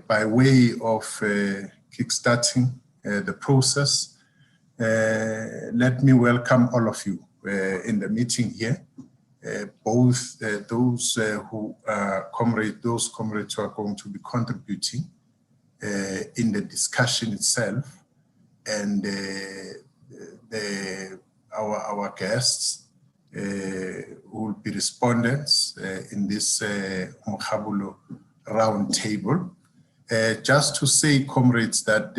by way of kickstarting the process, let me welcome all of you in the meeting here, both those who are those comrades who are going to be contributing in the discussion itself, and our guests who will be respondents in this Umrabulo Roundtable. Just to say, comrades, that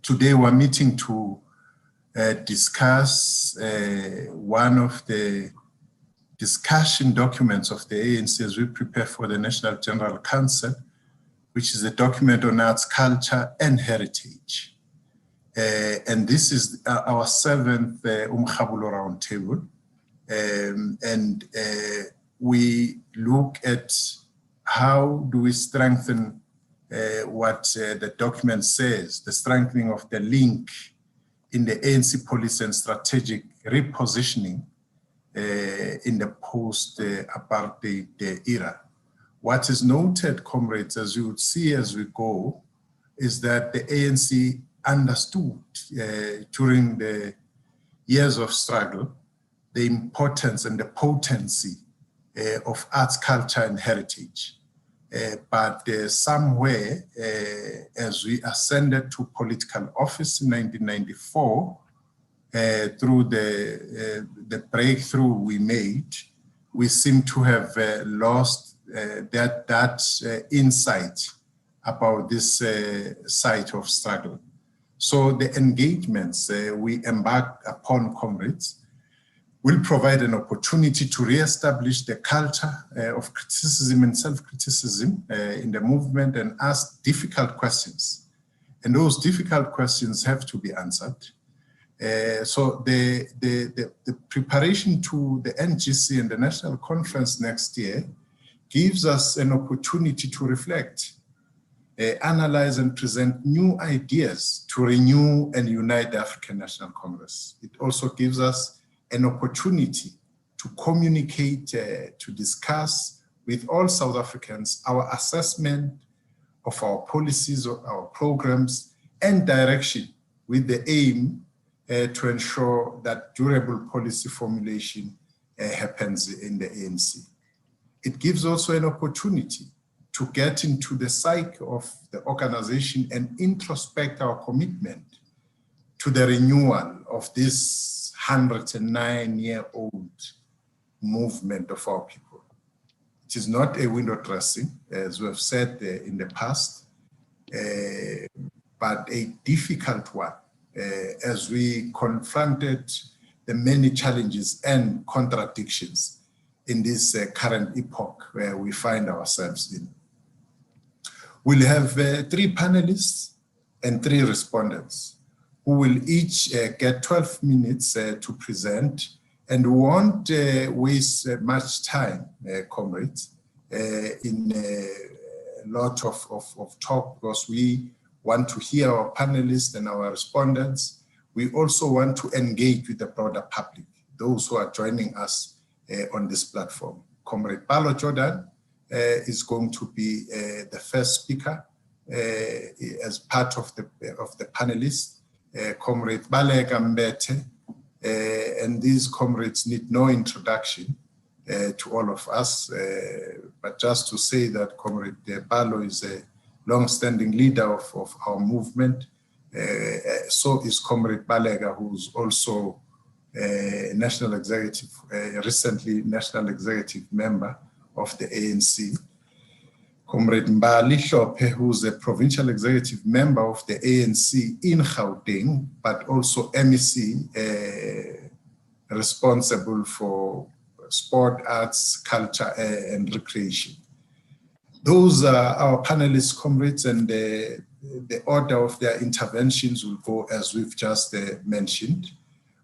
today we're meeting to discuss one of the discussion documents of the ANC as we prepare for the National General Council, which is a document on arts, culture, and heritage. And this is our 7th Umrabulo Roundtable. And we look at how do we strengthen what the document says, the strengthening of the link in the ANC policy and strategic repositioning in the post-apartheid era. What is noted, comrades, as you would see as we go, is that the ANC understood during the years of struggle the importance and the potency of arts, culture, and heritage. But somewhere, as we ascended to political office in 1994, through the breakthrough we made, we seem to have lost that insight about this site of struggle. So the engagements we embark upon, comrades, will provide an opportunity to re-establish the culture of criticism and self-criticism in the movement and ask difficult questions. And those difficult questions have to be answered. So the preparation to the NGC and the National Conference next year gives us an opportunity to reflect, analyze and present new ideas to renew and unite the African National Congress. It also gives us an opportunity to communicate, to discuss with all South Africans our assessment of our policies, of our programs, and direction, with the aim to ensure that durable policy formulation happens in the ANC. It gives also an opportunity to get into the psyche of the organization and introspect our commitment to the renewal of this 109-year-old movement of our people. It is not a window dressing, as we have said in the past, but a difficult one as we confronted the many challenges and contradictions in this current epoch where we find ourselves in. We'll have 3 panelists and 3 respondents who will each get 12 minutes to present, and won't waste much time, comrades, in a lot of talk, because we want to hear our panelists and our respondents. We also want to engage with the broader public, those who are joining us on this platform. Comrade Balo Jordan is going to be the first speaker as part of the panelists. Comrade Balega Mbete, and these comrades need no introduction to all of us, but just to say that Comrade Balo is a long-standing leader of our movement. So is Comrade Balega, who's also a national executive, recently national executive member of the ANC. Comrade Mbali Hlophe, who's a provincial executive member of the ANC in Gauteng, but also MEC, responsible for sport, arts, culture, and recreation. Those are our panelists, comrades, and the order of their interventions will go as we've just mentioned.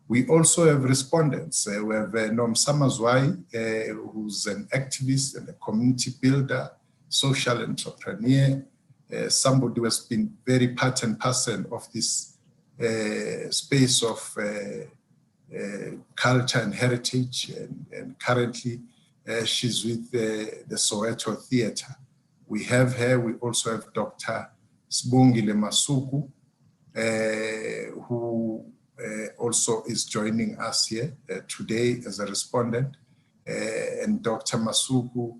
We also have respondents. We have Nomsama Zwai, who's an activist and a community builder, social entrepreneur, somebody who has been very part and parcel of this space of culture and heritage, and currently she's with the Soweto Theatre We have here, we also have Dr. Sibongile Masuku, who also is joining us here today as a respondent. And Dr. Masuku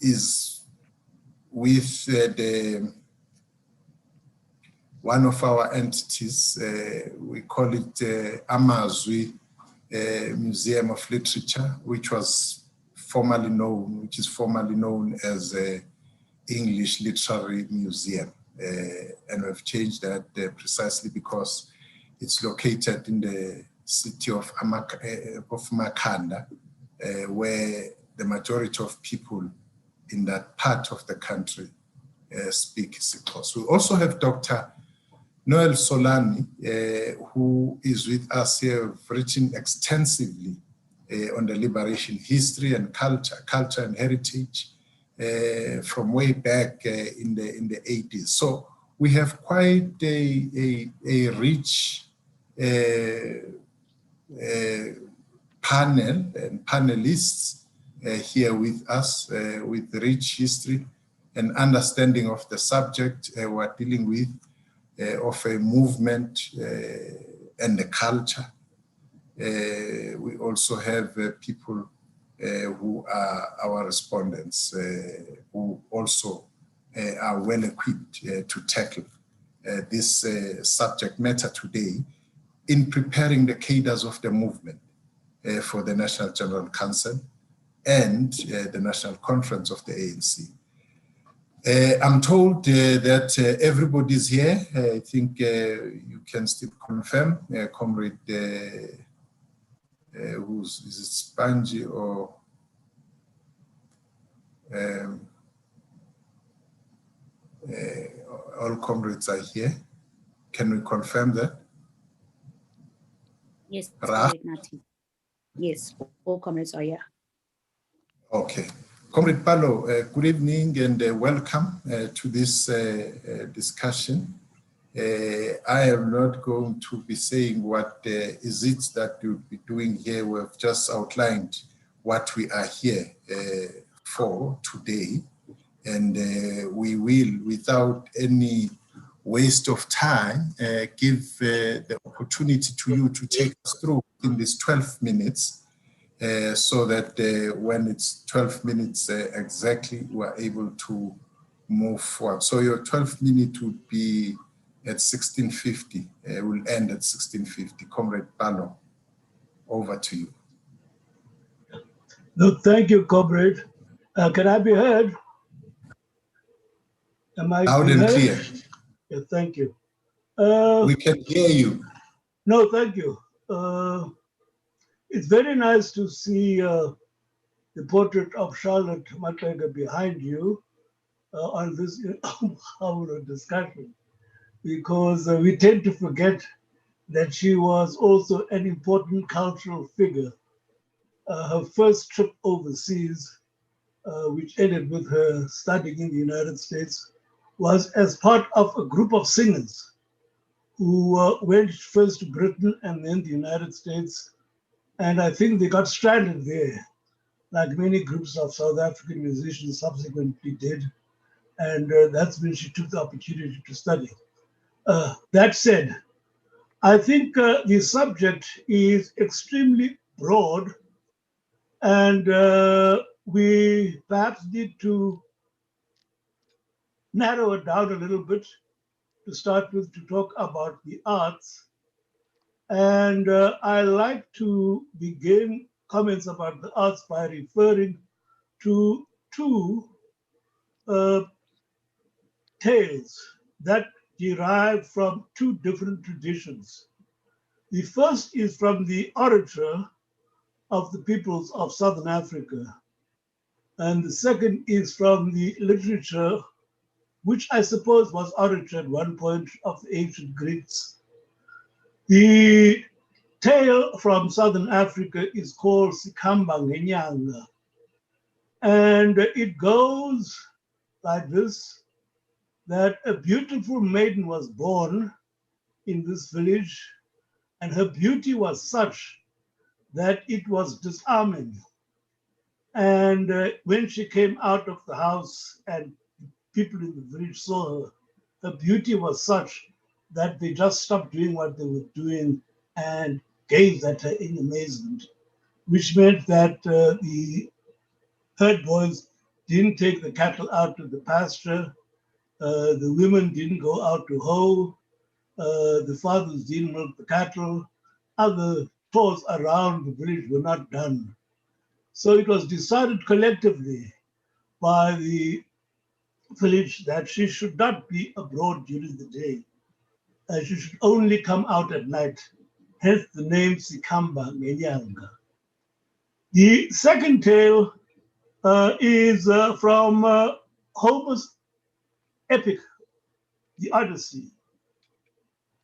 is with one of our entities. We call it Amazwi Museum of Literature, which is formerly known as English Literary Museum. And we've changed that precisely because it's located in the city of Makanda, where the majority of people in that part of the country speak isiXhosa. We also have Dr. Noel Solani, who is with us here, written extensively on the liberation history and culture and heritage from way back in the 80s. So we have quite a rich panel and panelists here with us with rich history and understanding of the subject we're dealing with, of a movement and the culture. We also have people who are our respondents who also are well equipped to tackle this subject matter today in preparing the cadres of the movement for the National General Council and the National Conference of the ANC. I'm told that everybody's here. I think you can still confirm, Comrade, is it Spanji or all comrades are here. Can we confirm that? Yes, Comrade Nati. Yes, all comrades are here. Okay. Comrade Palo, good evening and welcome to this discussion. I am not going to be saying what is it that you'll be doing here. We've just outlined what we are here for today. And we will, without any waste of time, give the opportunity to you to take us through in these 12 minutes so that when it's 12 minutes exactly, we're able to move forward. So your 12 minutes would be at 16:50, will end at 16:50. Comrade Palo, over to you. No, thank you, Comrade. Can I be heard? Am I loud and clear? Yeah, thank you. We can hear you. No, thank you. It's very nice to see the portrait of Charlotte Matlega behind you on this our discussion, because we tend to forget that she was also an important cultural figure. Her first trip overseas, which ended with her studying in the United States, was as part of a group of singers who went first to Britain and then the United States. And I think they got stranded there, like many groups of South African musicians subsequently did. And that's when she took the opportunity to study. That said, I think the subject is extremely broad, and we perhaps need to narrow it down a little bit to start with, to talk about the arts. And I like to begin comments about the arts by referring to two tales that derive from two different traditions. The first is from the orator of the peoples of Southern Africa. And the second is from the literature, which I suppose was origin at one point of the ancient Greeks. The tale from Southern Africa is called Sikamba Ngenyanga. And it goes like this, that a beautiful maiden was born in this village, and her beauty was such that it was disarming. And when she came out of the house and people in the village saw her, her beauty was such that they just stopped doing what they were doing and gazed at her in amazement, which meant that the herd boys didn't take the cattle out to the pasture, the women didn't go out to hoe, the fathers didn't milk the cattle, other chores around the village were not done. So it was decided collectively by the village that she should not be abroad during the day. She should only come out at night, hence the name Sikamba Ngenyanga. The second tale is from Homer's epic, the Odyssey.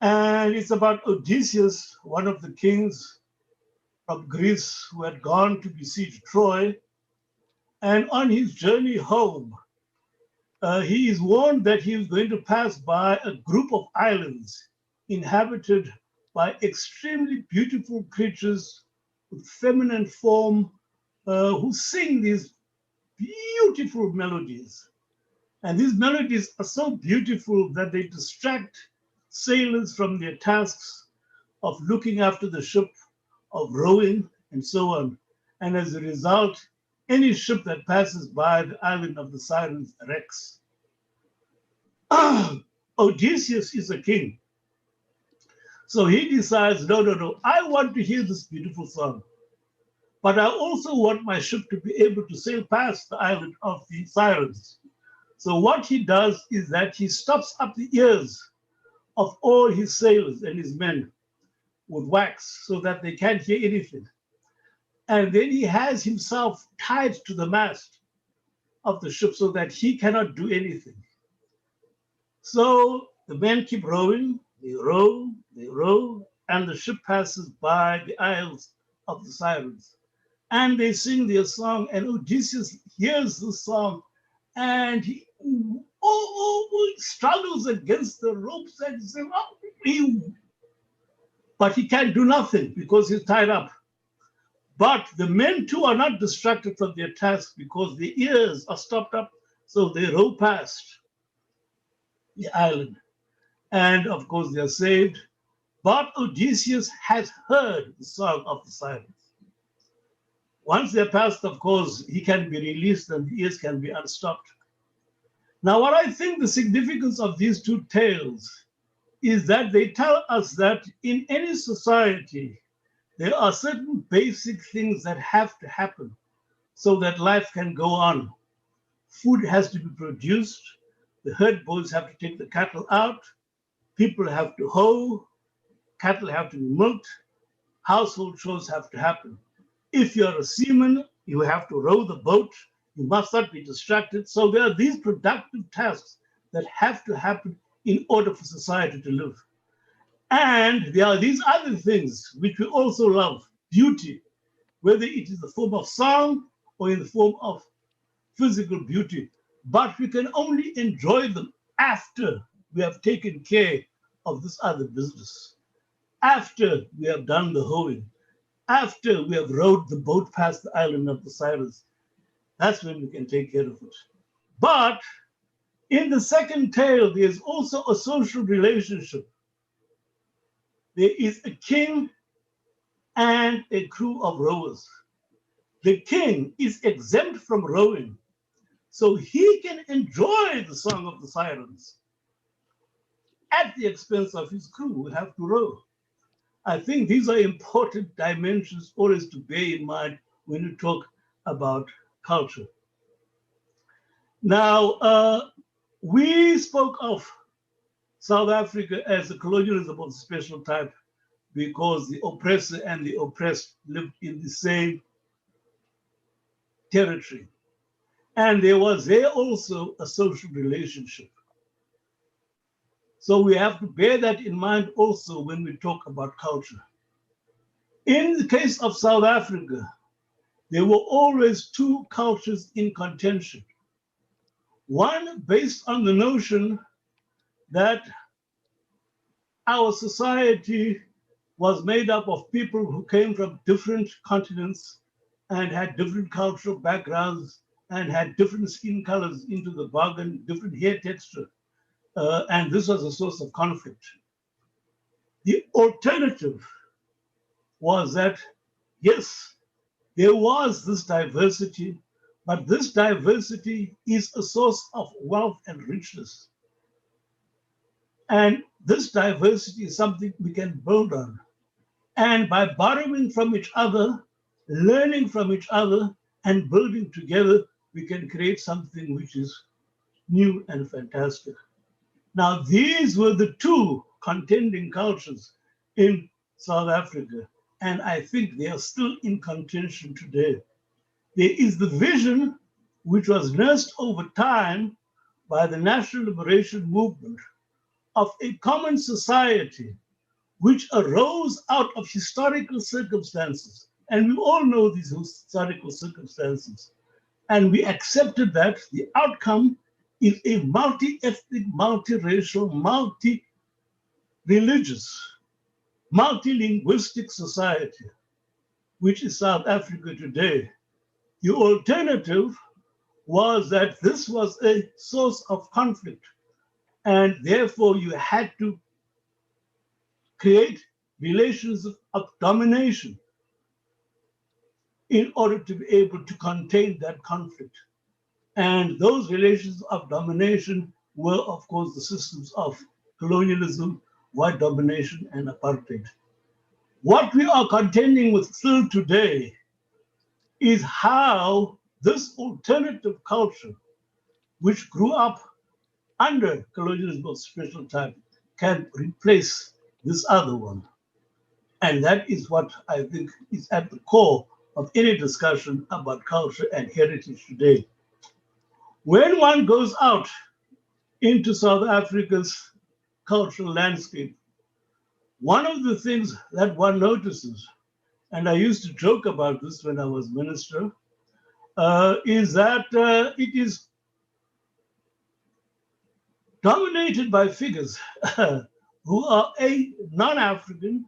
And it's about Odysseus, one of the kings from Greece who had gone to besiege Troy. And on his journey home, he is warned that he is going to pass by a group of islands inhabited by extremely beautiful creatures with feminine form who sing these beautiful melodies. And these melodies are so beautiful that they distract sailors from their tasks of looking after the ship, of rowing, and so on. And as a result, any ship that passes by the island of the Sirens wrecks. Odysseus is a king. So he decides, no, I want to hear this beautiful song. But I also want my ship to be able to sail past the island of the Sirens. So what he does is that he stops up the ears of all his sailors and his men with wax so that they can't hear anything. And then he has himself tied to the mast of the ship so that he cannot do anything. So the men keep rowing, they row, and the ship passes by the isles of the Sirens. And they sing their song, and Odysseus hears the song, and he struggles against the ropes and says, but he can't do nothing because he's tied up. But the men too are not distracted from their task because their ears are stopped up, so they row past the island. And of course, they're saved. But Odysseus has heard the song of the Sirens. Once they're past, of course, he can be released and the ears can be unstopped. Now, what I think the significance of these two tales is that they tell us that in any society, there are certain basic things that have to happen so that life can go on. Food has to be produced, the herd boys have to take the cattle out, people have to hoe, cattle have to be milked, household chores have to happen. If you're a seaman, you have to row the boat, you must not be distracted. So there are these productive tasks that have to happen in order for society to live. And there are these other things which we also love, beauty, whether it is the form of song or in the form of physical beauty. But we can only enjoy them after we have taken care of this other business, after we have done the hoeing, after we have rowed the boat past the island of the Sirens. That's when we can take care of it. But in the second tale, there's also a social relationship. There is a king and a crew of rowers. The king is exempt from rowing, so he can enjoy the song of the Sirens at the expense of his crew who have to row. I think these are important dimensions always to bear in mind when you talk about culture. Now, we spoke of South Africa as a colonialism of a special type because the oppressor and the oppressed lived in the same territory. And there was there also a social relationship. So we have to bear that in mind also when we talk about culture. In the case of South Africa, there were always two cultures in contention. One based on the notion that our society was made up of people who came from different continents and had different cultural backgrounds and had different skin colors into the bargain, different hair texture. And this was a source of conflict. The alternative was that, yes, there was this diversity, but this diversity is a source of wealth and richness. And this diversity is something we can build on. And by borrowing from each other, learning from each other, and building together, we can create something which is new and fantastic. Now, these were the two contending cultures in South Africa, and I think they are still in contention today. There is the vision which was nursed over time by the National Liberation Movement of a common society which arose out of historical circumstances. And we all know these historical circumstances. And we accepted that the outcome is a multi-ethnic, multi-racial, multi-religious, multilinguistic society, which is South Africa today. The alternative was that this was a source of conflict, and therefore you had to create relations of domination in order to be able to contain that conflict. And those relations of domination were, of course, the systems of colonialism, white domination, and apartheid. What we are contending with still today is how this alternative culture, which grew up under colonialism of special type, can replace this other one. And that is what I think is at the core of any discussion about culture and heritage today. When one goes out into South Africa's cultural landscape, one of the things that one notices, and I used to joke about this when I was minister, is that it is dominated by figures who are A, non-African,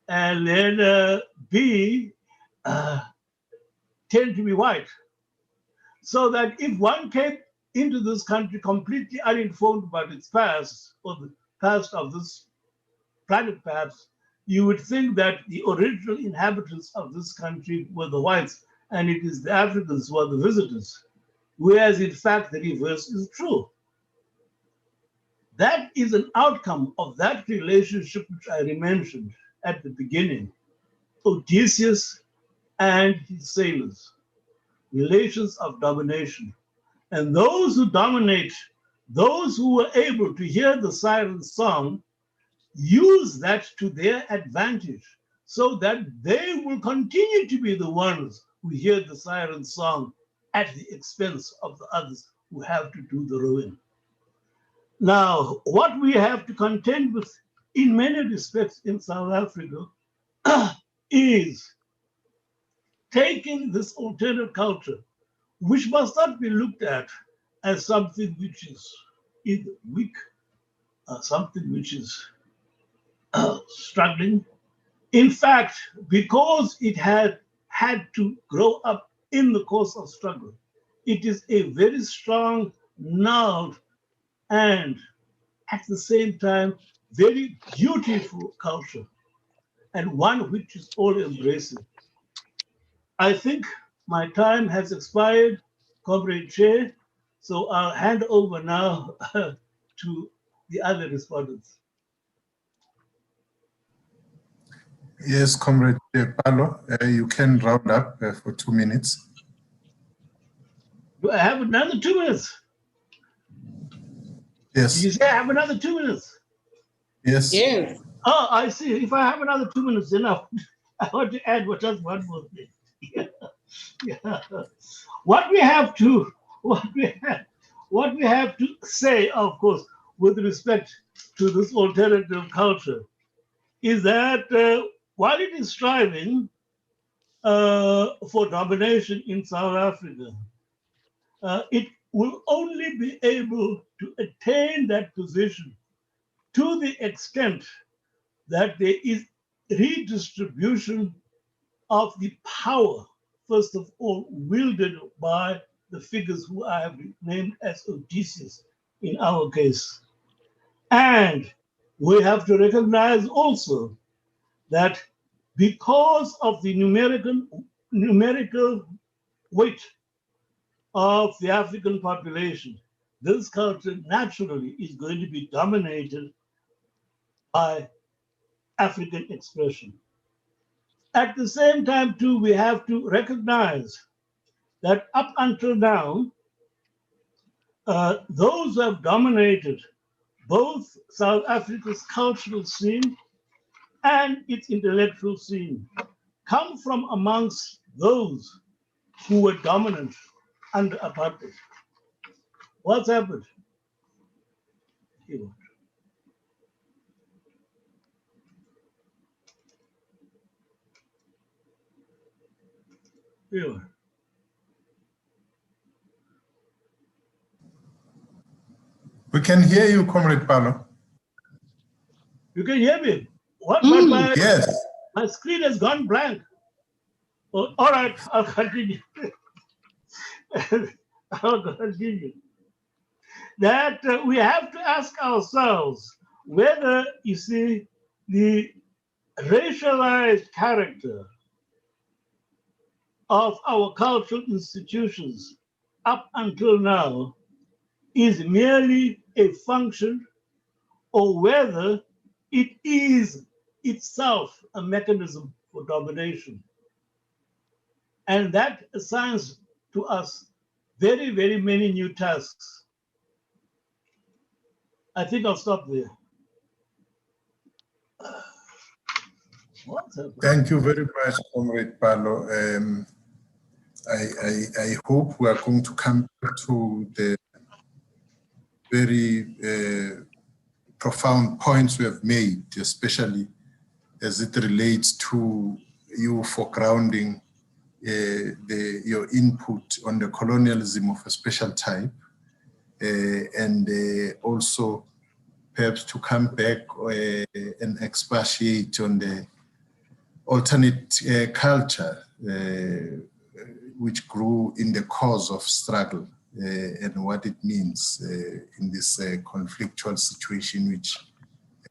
and then B, tend to be white. So that if one came into this country completely uninformed about its past, or the past of this planet perhaps, you would think that the original inhabitants of this country were the whites, and it is the Africans who are the visitors. Whereas in fact, the reverse is true. That is an outcome of that relationship which I mentioned at the beginning, Odysseus and his sailors, relations of domination. And those who dominate, those who were able to hear the siren song, use that to their advantage so that they will continue to be the ones who hear the siren song at the expense of the others who have to do the rowing. Now, what we have to contend with in many respects in South Africa is taking this alternative culture, which must not be looked at as something which is either weak or something which is struggling. In fact, because it had to grow up in the course of struggle, it is a very strong, gnarled, and at the same time, very beautiful culture, and one which is all embracing. I think my time has expired, Comrade Chair, so I'll hand over now to the other respondents. Yes, Comrade Paulo, you can round up for 2 minutes. Do I have another 2 minutes? Yes. Did you say I have another 2 minutes? Yes. Yes. Oh, I see. If I have another 2 minutes, enough. I want to add just one more thing. Yeah. What we have to say, of course, with respect to this alternative culture, is that while it is striving for domination in South Africa, it will only be able to attain that position to the extent that there is redistribution of the power first of all, wielded by the figures who I have named as Odysseus in our case. And we have to recognize also that because of the numerical weight of the African population, this culture naturally is going to be dominated by African expression. At the same time, too, we have to recognize that up until now, those who have dominated both South Africa's cultural scene and its intellectual scene come from amongst those who were dominant under apartheid. What's happened? Here. Here. We can hear you, Comrade Paulo. You can hear me? What? Yes. My screen has gone blank. Oh, all right, I'll continue. I'll continue. That we have to ask ourselves whether, you see, the racialized character of our cultural institutions up until now is merely a function, or whether it is itself a mechanism for domination. And that assigns to us very, very many new tasks. I think I'll stop there. Thank you very much, Comrade Paulo. I hope we are going to come to the very profound points we have made, especially as it relates to you foregrounding your input on the colonialism of a special type, and also perhaps to come back and expatiate on the alternate culture which grew in the cause of struggle and what it means in this conflictual situation, which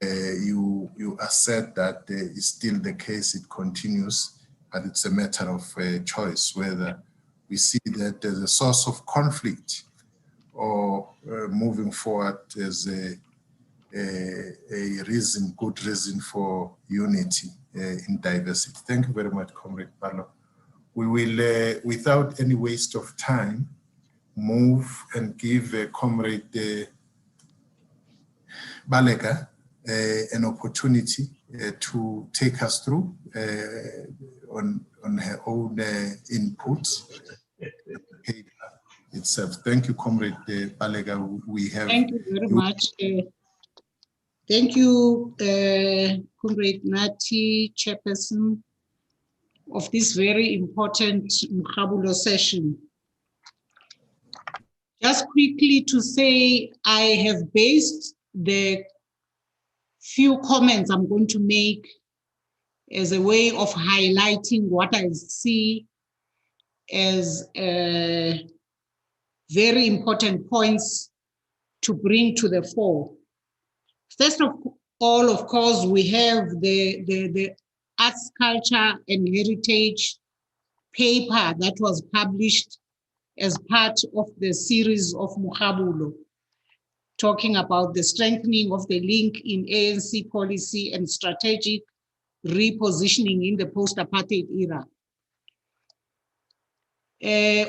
you assert that is still the case, it continues, but it's a matter of choice whether we see that as a source of conflict or moving forward as a reason, good reason for unity in diversity. Thank you very much, Comrade Paulo. We will, without any waste of time, move and give Comrade Balega an opportunity to take us through on her own input itself. Thank you, Comrade Balega. Thank you very much. Thank you, Comrade Nati, Chairperson of this very important Umrabulo session. Just quickly to say, I have based the few comments I'm going to make as a way of highlighting what I see as very important points to bring to the fore. First of all, of course, we have the Arts, Culture and Heritage paper that was published as part of the series of Umrabulo, talking about the strengthening of the link in ANC policy and strategic repositioning in the post-apartheid era.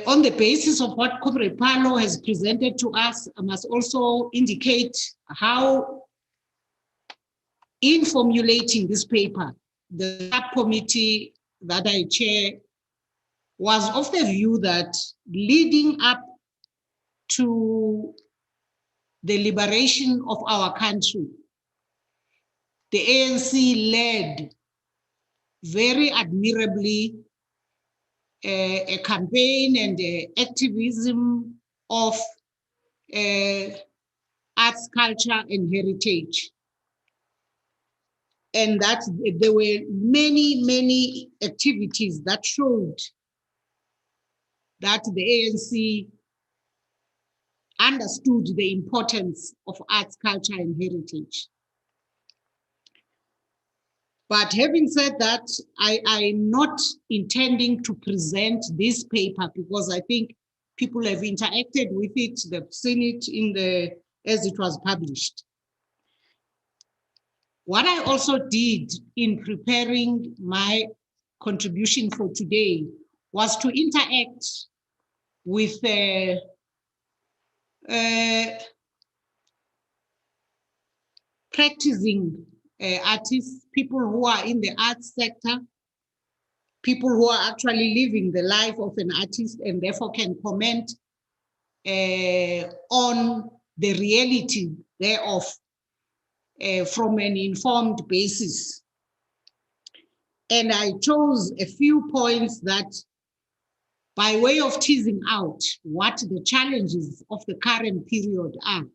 On the basis of what Comrade Paulo has presented to us, I must also indicate how, in formulating this paper, the subcommittee that I chair was of the view that leading up to the liberation of our country, the ANC led very admirably a campaign and activism of arts, culture, and heritage. And that there were many, many activities that showed that the ANC understood the importance of arts, culture, and heritage. But having said that, I'm not intending to present this paper because I think people have interacted with it, they've seen it as it was published. What I also did in preparing my contribution for today was to interact with practicing artists, people who are in the arts sector, people who are actually living the life of an artist and therefore can comment on the reality thereof from an informed basis. And I chose a few points that, by way of teasing out what the challenges of the current period are,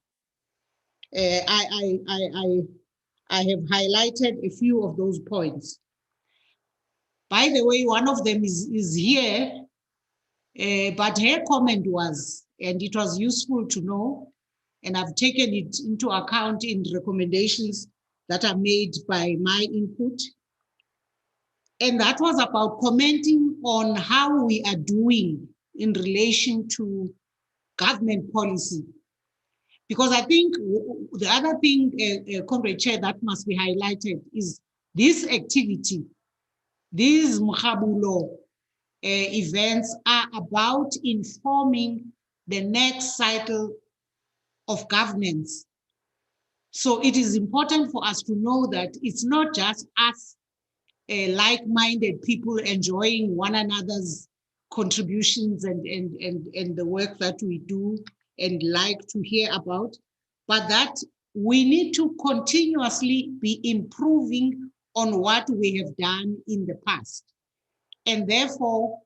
I have highlighted a few of those points. By the way, one of them is here, but her comment was, and it was useful to know, and I've taken it into account in the recommendations that are made by my input. And that was about commenting on how we are doing in relation to government policy. Because I think the other thing, Comrade Chair, that must be highlighted is this activity, these Umrabulo events are about informing the next cycle of governance. So it is important for us to know that it's not just us like-minded people enjoying one another's contributions and the work that we do and like to hear about, but that we need to continuously be improving on what we have done in the past. And therefore,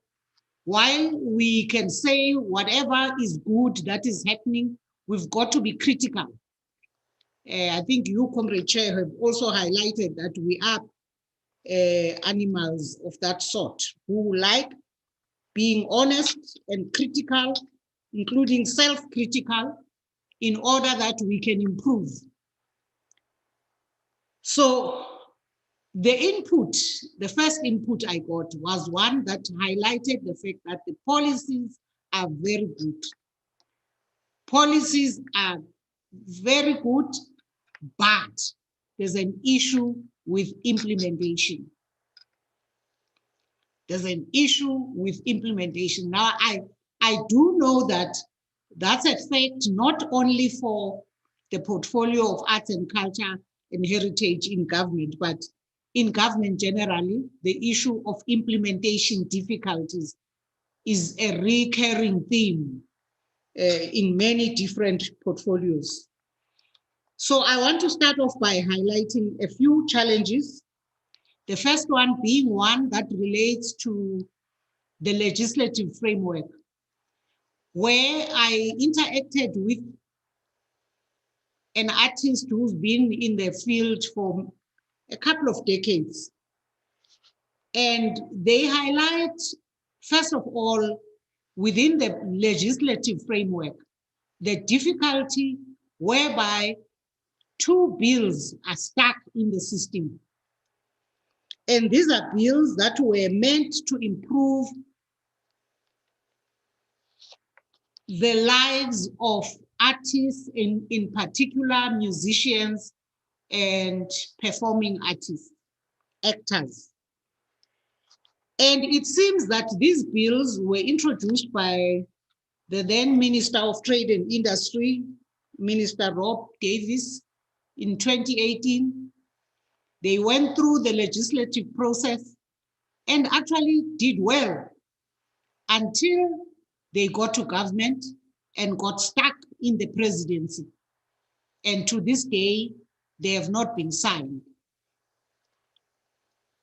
while we can say whatever is good that is happening, we've got to be critical. I think you, Comrade Chair, have also highlighted that we are animals of that sort who like being honest and critical, including self-critical, in order that we can improve. So the input, the first input I got was one that highlighted the fact that the policies are very good. Policies are very good, but there's an issue with implementation. There's an issue with implementation. Now, I do know that that's a fact not only for the portfolio of arts and culture and heritage in government, but in government generally, the issue of implementation difficulties is a recurring theme in many different portfolios. So I want to start off by highlighting a few challenges. The first one being one that relates to the legislative framework, where I interacted with an artist who's been in the field for a couple of decades. And they highlight, first of all, within the legislative framework, the difficulty whereby two bills are stuck in the system. And these are bills that were meant to improve the lives of artists, in particular musicians and performing artists, actors. And it seems that these bills were introduced by the then Minister of Trade and Industry, Minister Rob Davis, in 2018. They went through the legislative process and actually did well until they got to government and got stuck in the presidency. And to this day, they have not been signed.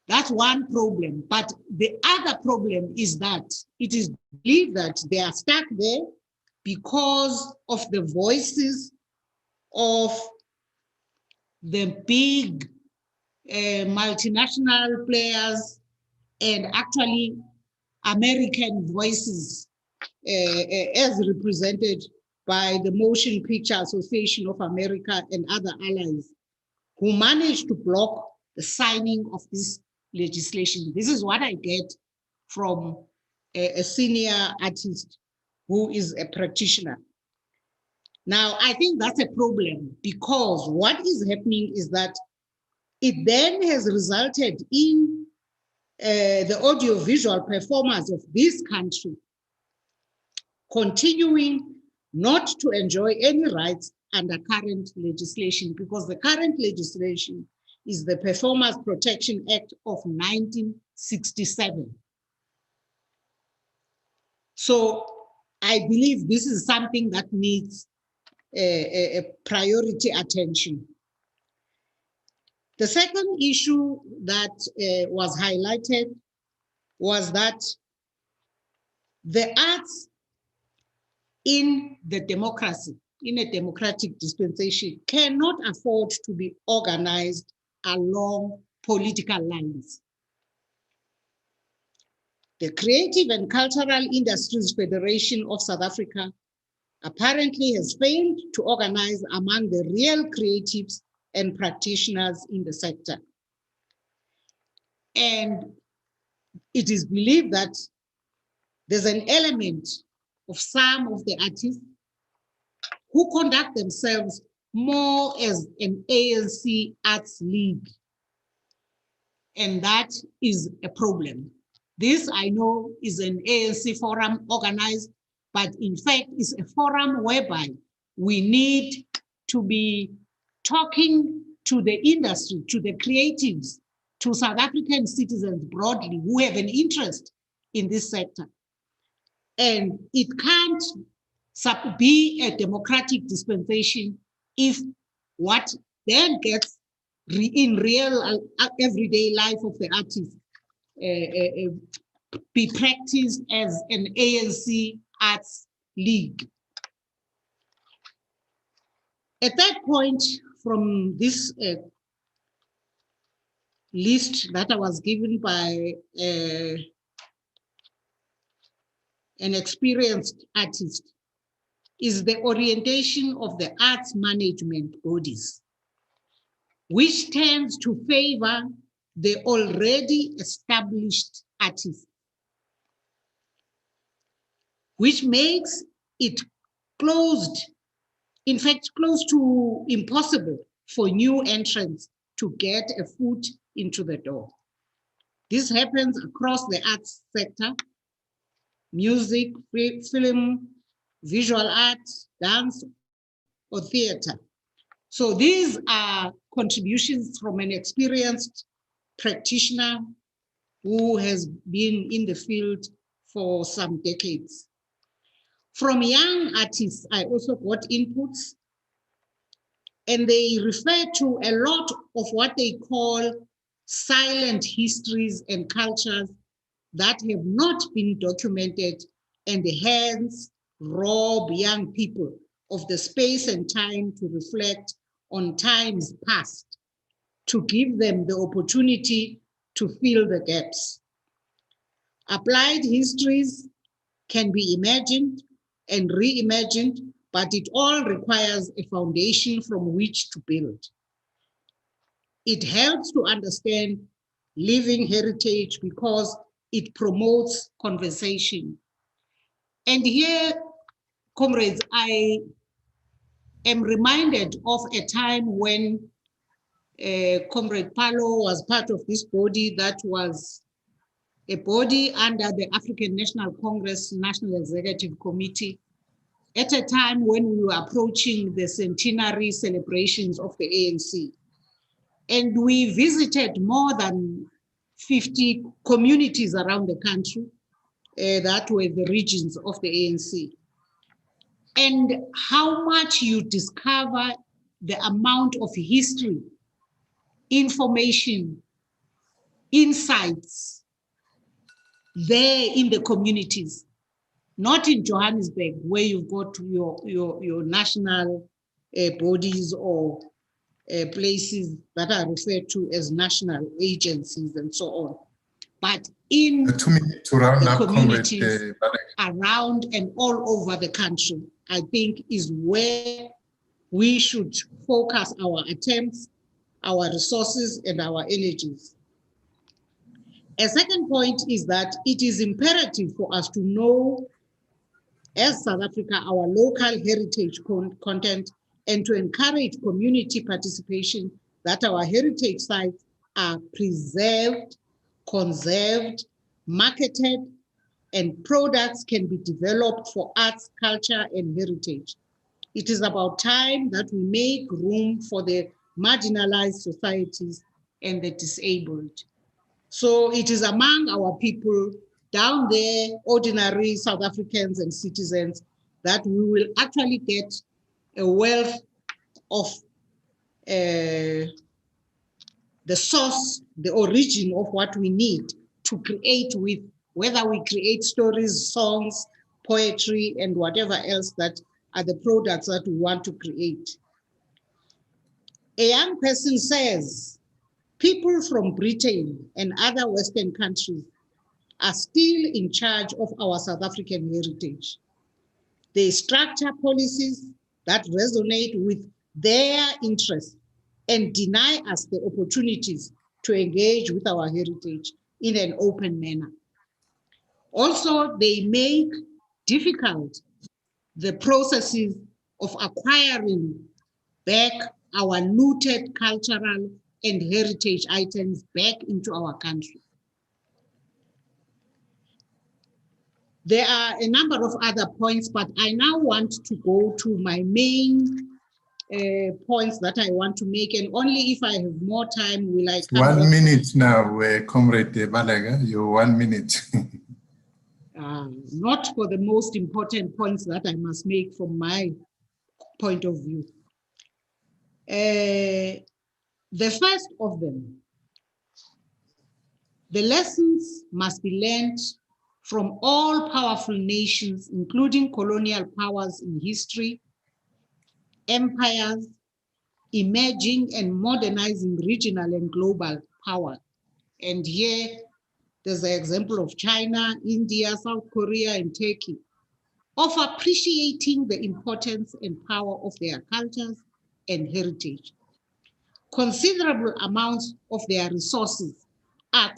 That's one problem. But the other problem is that it is believed that they are stuck there because of the voices of the big multinational players and actually American voices as represented by the Motion Picture Association of America and other allies, who managed to block the signing of this legislation. This is what I get from a senior artist who is a practitioner. Now, I think that's a problem, because what is happening is that it then has resulted in the audiovisual performers of this country continuing not to enjoy any rights under current legislation, because the current legislation is the Performers Protection Act of 1967. So I believe this is something that needs a priority attention. The second issue that was highlighted was that the arts in the democracy, in a democratic dispensation, cannot afford to be organized along political lines. The Creative and Cultural Industries Federation of South Africa apparently has failed to organize among the real creatives and practitioners in the sector. And it is believed that there's an element of some of the artists who conduct themselves more as an ANC arts league. And that is a problem. This, I know, is an ANC forum organized, but in fact, is a forum whereby we need to be talking to the industry, to the creatives, to South African citizens broadly who have an interest in this sector. And it can't be a democratic dispensation if what then gets in real everyday life of the artist be practiced as an ANC arts league. At that point, from this list that I was given by an experienced artist, is the orientation of the arts management bodies, which tends to favor the already established artists, which makes it closed, in fact, close to impossible for new entrants to get a foot into the door. This happens across the arts sector: music, film, visual arts, dance, or theater. So these are contributions from an experienced practitioner who has been in the field for some decades. From young artists, I also got inputs, and they refer to a lot of what they call silent histories and cultures that have not been documented, and hence rob young people of the space and time to reflect on times past, to give them the opportunity to fill the gaps. Applied histories can be imagined and reimagined, but it all requires a foundation from which to build. It helps to understand living heritage because it promotes conversation. And here, comrades, I am reminded of a time when Comrade Palo was part of this body that was a body under the African National Congress National Executive Committee at a time when we were approaching the centenary celebrations of the ANC. And we visited more than 50 communities around the country that were the regions of the ANC. And how much you discover the amount of history, information, insights there in the communities, not in Johannesburg, where you've got your national bodies or places that are referred to as national agencies and so on. but in 2 minutes to round the up, Comrade communities around and all over the country, I think is where we should focus our attempts, our resources, and our energies. A second point is that it is imperative for us to know, as South Africa, our local heritage content, and to encourage community participation, that our heritage sites are preserved, conserved, marketed, and products can be developed for arts, culture, and heritage. It is about time that we make room for the marginalized societies and the disabled. So it is among our people down there, ordinary South Africans and citizens, that we will actually get a wealth of the source, the origin of what we need to create with, whether we create stories, songs, poetry, and whatever else that are the products that we want to create. A young person says, people from Britain and other Western countries are still in charge of our South African heritage. They structure policies that resonate with their interests and deny us the opportunities to engage with our heritage in an open manner. Also, they make difficult the processes of acquiring back our looted cultural and heritage items back into our country. There are a number of other points, but I now want to go to my main points that I want to make, and only if I have more time will I come 1 back. minute now, Comrade Balega, your 1 minute. Not for the most important points that I must make from my point of view. The first of them, the lessons must be learned from all powerful nations, including colonial powers in history, empires, emerging and modernizing regional and global power. And here, there's the example of China, India, South Korea, and Turkey, of appreciating the importance and power of their cultures and heritage. Considerable amounts of their resources are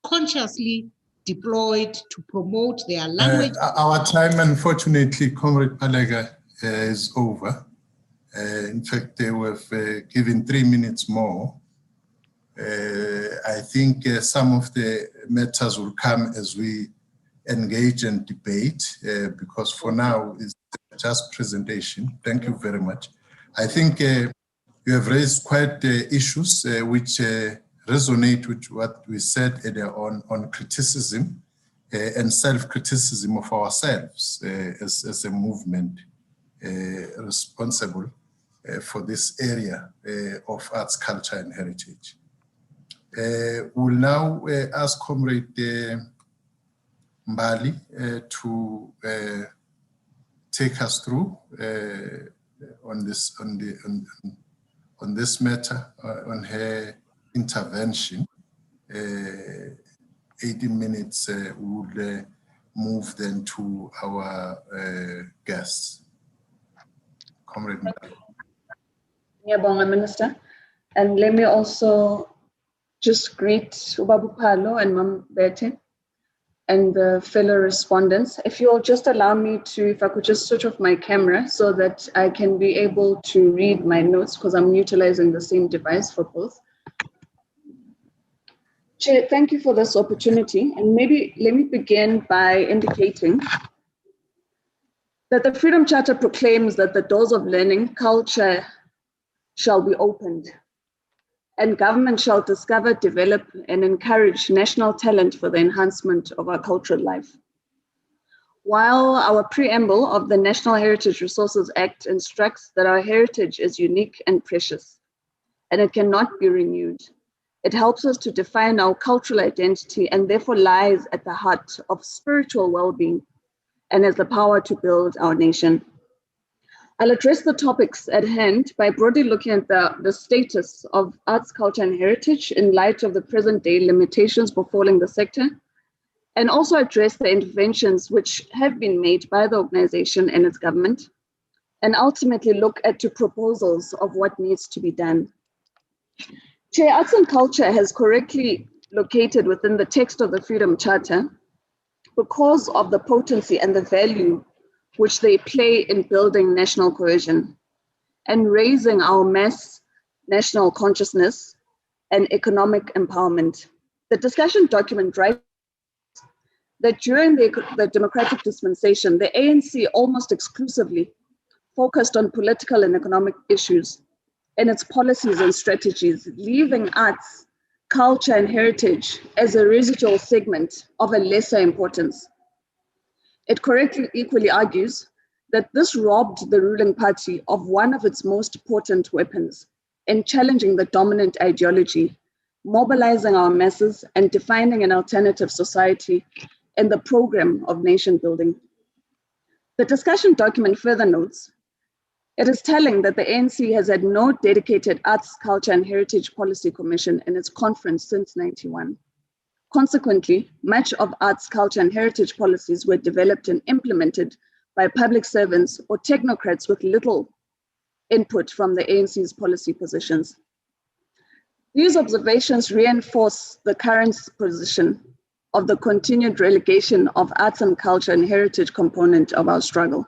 consciously deployed to promote their language. Our time, unfortunately, Comrade Balega, is over. In fact, they were given 3 minutes more. I think some of the matters will come as we engage and debate, because for now it's just presentation. Thank you very much. I think you have raised quite issues which resonate with what we said earlier on criticism and self-criticism of ourselves as a movement responsible for this area of arts, culture, and heritage. We'll now ask Comrade Mbali to take us through on this matter, on her intervention. 18 minutes would move then to our guests. Comrade Mbali. Ngiyabonga, Minister. And let me also just greet Umrabulo and Mam Betty and the fellow respondents. If you'll just allow me to, if I could just switch off my camera so that I can be able to read my notes, because I'm utilizing the same device for both. Chair, thank you for this opportunity. And maybe let me begin by indicating that the Freedom Charter proclaims that the doors of learning, culture shall be opened, and government shall discover, develop, and encourage national talent for the enhancement of our cultural life. While our preamble of the National Heritage Resources Act instructs that our heritage is unique and precious, and it cannot be renewed, it helps us to define our cultural identity and therefore lies at the heart of spiritual well-being and has the power to build our nation. I'll address the topics at hand by broadly looking at the status of arts, culture, and heritage in light of the present day limitations befalling the sector, and also address the interventions which have been made by the organization and its government, and ultimately look at two proposals of what needs to be done. Chair, arts and culture has correctly located within the text of the Freedom Charter because of the potency and the value which they play in building national cohesion and raising our mass national consciousness and economic empowerment. The discussion document writes that during the democratic dispensation, the ANC almost exclusively focused on political and economic issues in its policies and strategies, leaving arts, culture, and heritage as a residual segment of a lesser importance. It correctly equally argues that this robbed the ruling party of one of its most potent weapons in challenging the dominant ideology, mobilizing our masses, and defining an alternative society in the program of nation building. The discussion document further notes, it is telling that the ANC has had no dedicated arts, culture, and heritage policy commission in its conference since '91. Consequently, much of arts, culture, and heritage policies were developed and implemented by public servants or technocrats with little input from the ANC's policy positions. These observations reinforce the current position of the continued relegation of arts and culture and heritage component of our struggle.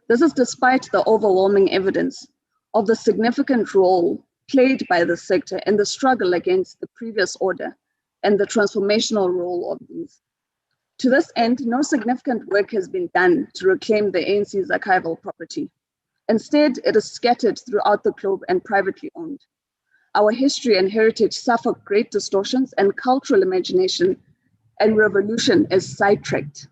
This is despite the overwhelming evidence of the significant role played by the sector in the struggle against the previous order and the transformational role of these. To this end, no significant work has been done to reclaim the ANC's archival property. Instead, it is scattered throughout the globe and privately owned. Our history and heritage suffer great distortions, and cultural imagination and revolution is sidetracked.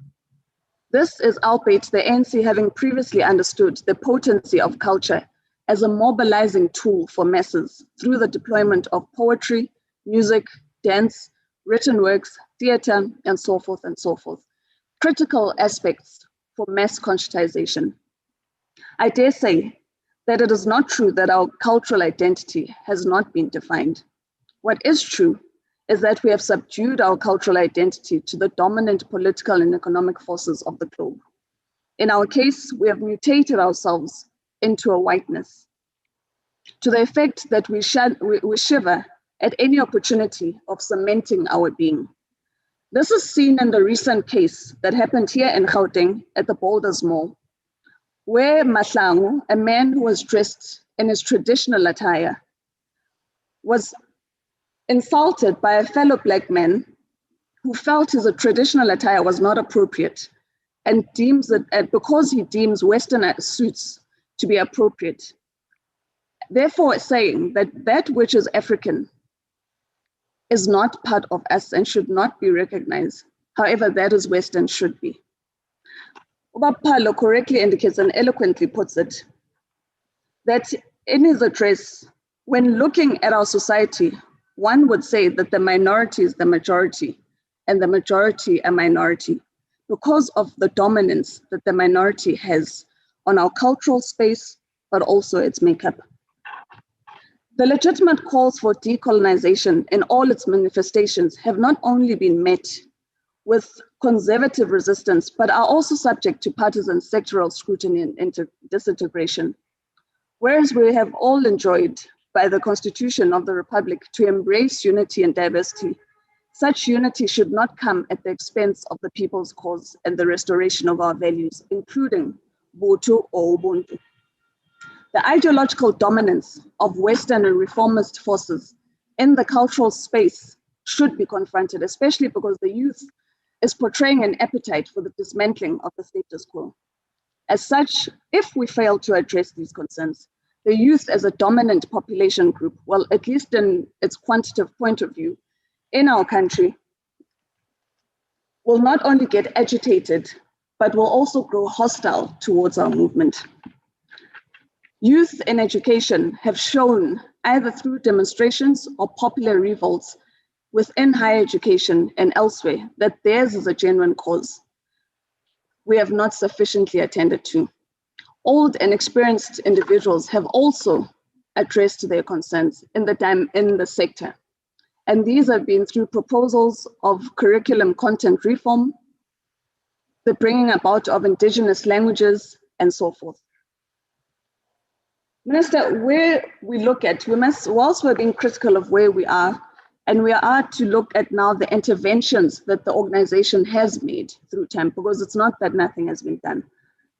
This is albeit the ANC having previously understood the potency of culture as a mobilizing tool for masses through the deployment of poetry, music, dance, written works, theater, and so forth, critical aspects for mass conscientization. I dare say that it is not true that our cultural identity has not been defined. What is true is that we have subdued our cultural identity to the dominant political and economic forces of the globe. In our case, we have mutated ourselves into a whiteness, to the effect that we shiver at any opportunity of cementing our being. This is seen in the recent case that happened here in Gauteng at the Boulders Mall, where Mahlangu, a man who was dressed in his traditional attire, was insulted by a fellow Black man who felt his traditional attire was not appropriate and deems it, because he deems Western suits to be appropriate, therefore saying that that which is African is not part of us and should not be recognized. However, that is Western should be. Ubapalo correctly indicates and eloquently puts it that in his address, when looking at our society, one would say that the minority is the majority and the majority a minority because of the dominance that the minority has on our cultural space, but also its makeup. The legitimate calls for decolonization in all its manifestations have not only been met with conservative resistance, but are also subject to partisan sectoral scrutiny and disintegration. Whereas we have all enjoyed by the Constitution of the Republic to embrace unity and diversity, such unity should not come at the expense of the people's cause and the restoration of our values, including Botho or Ubuntu. The ideological dominance of Western and reformist forces in the cultural space should be confronted, especially because the youth is portraying an appetite for the dismantling of the status quo. As such, if we fail to address these concerns, the youth as a dominant population group, well, at least in its quantitative point of view, in our country, will not only get agitated, but will also grow hostile towards our movement. Youth in education have shown, either through demonstrations or popular revolts within higher education and elsewhere, that theirs is a genuine cause we have not sufficiently attended to. old and experienced individuals have also addressed their concerns in the sector. And these have been through proposals of curriculum content reform, the bringing about of indigenous languages, and so forth. Minister, where we look at, whilst we're being critical of where we are, and we are to look at now the interventions that the organization has made through time, because it's not that nothing has been done.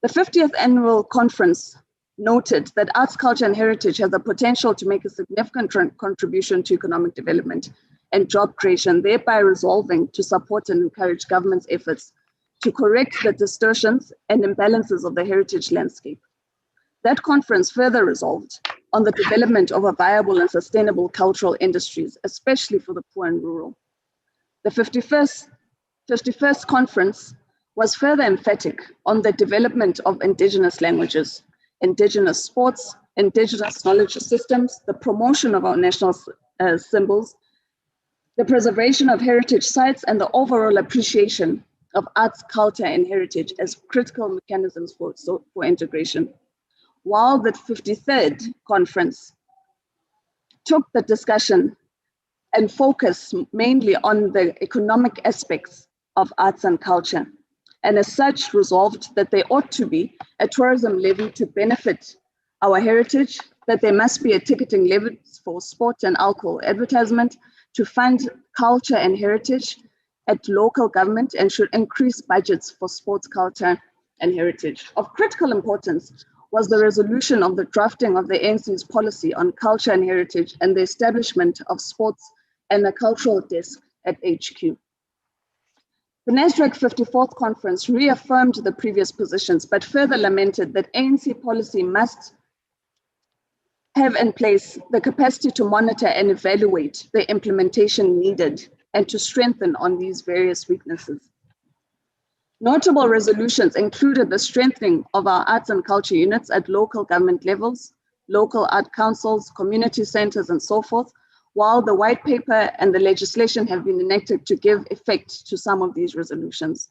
The 50th annual conference noted that arts, culture, and heritage has the potential to make a significant contribution to economic development and job creation, thereby resolving to support and encourage government's efforts to correct the distortions and imbalances of the heritage landscape. That conference further resolved on the development of a viable and sustainable cultural industries, especially for the poor and rural. The 51st conference was further emphatic on the development of indigenous languages, indigenous sports, indigenous knowledge systems, the promotion of our national symbols, the preservation of heritage sites, and the overall appreciation of arts, culture, and heritage as critical mechanisms for integration. While the 53rd conference took the discussion and focused mainly on the economic aspects of arts and culture, and as such resolved that there ought to be a tourism levy to benefit our heritage, that there must be a ticketing levy for sport and alcohol advertisement to fund culture and heritage at local government, and should increase budgets for sports, culture, and heritage. Of critical importance was the resolution of the drafting of the ANC's policy on culture and heritage and the establishment of sports and a cultural desk at HQ. The NASDAQ 54th conference reaffirmed the previous positions, but further lamented that ANC policy must have in place the capacity to monitor and evaluate the implementation needed and to strengthen on these various weaknesses. Notable resolutions included the strengthening of our arts and culture units at local government levels, local art councils, community centers, and so forth, while the white paper and the legislation have been enacted to give effect to some of these resolutions.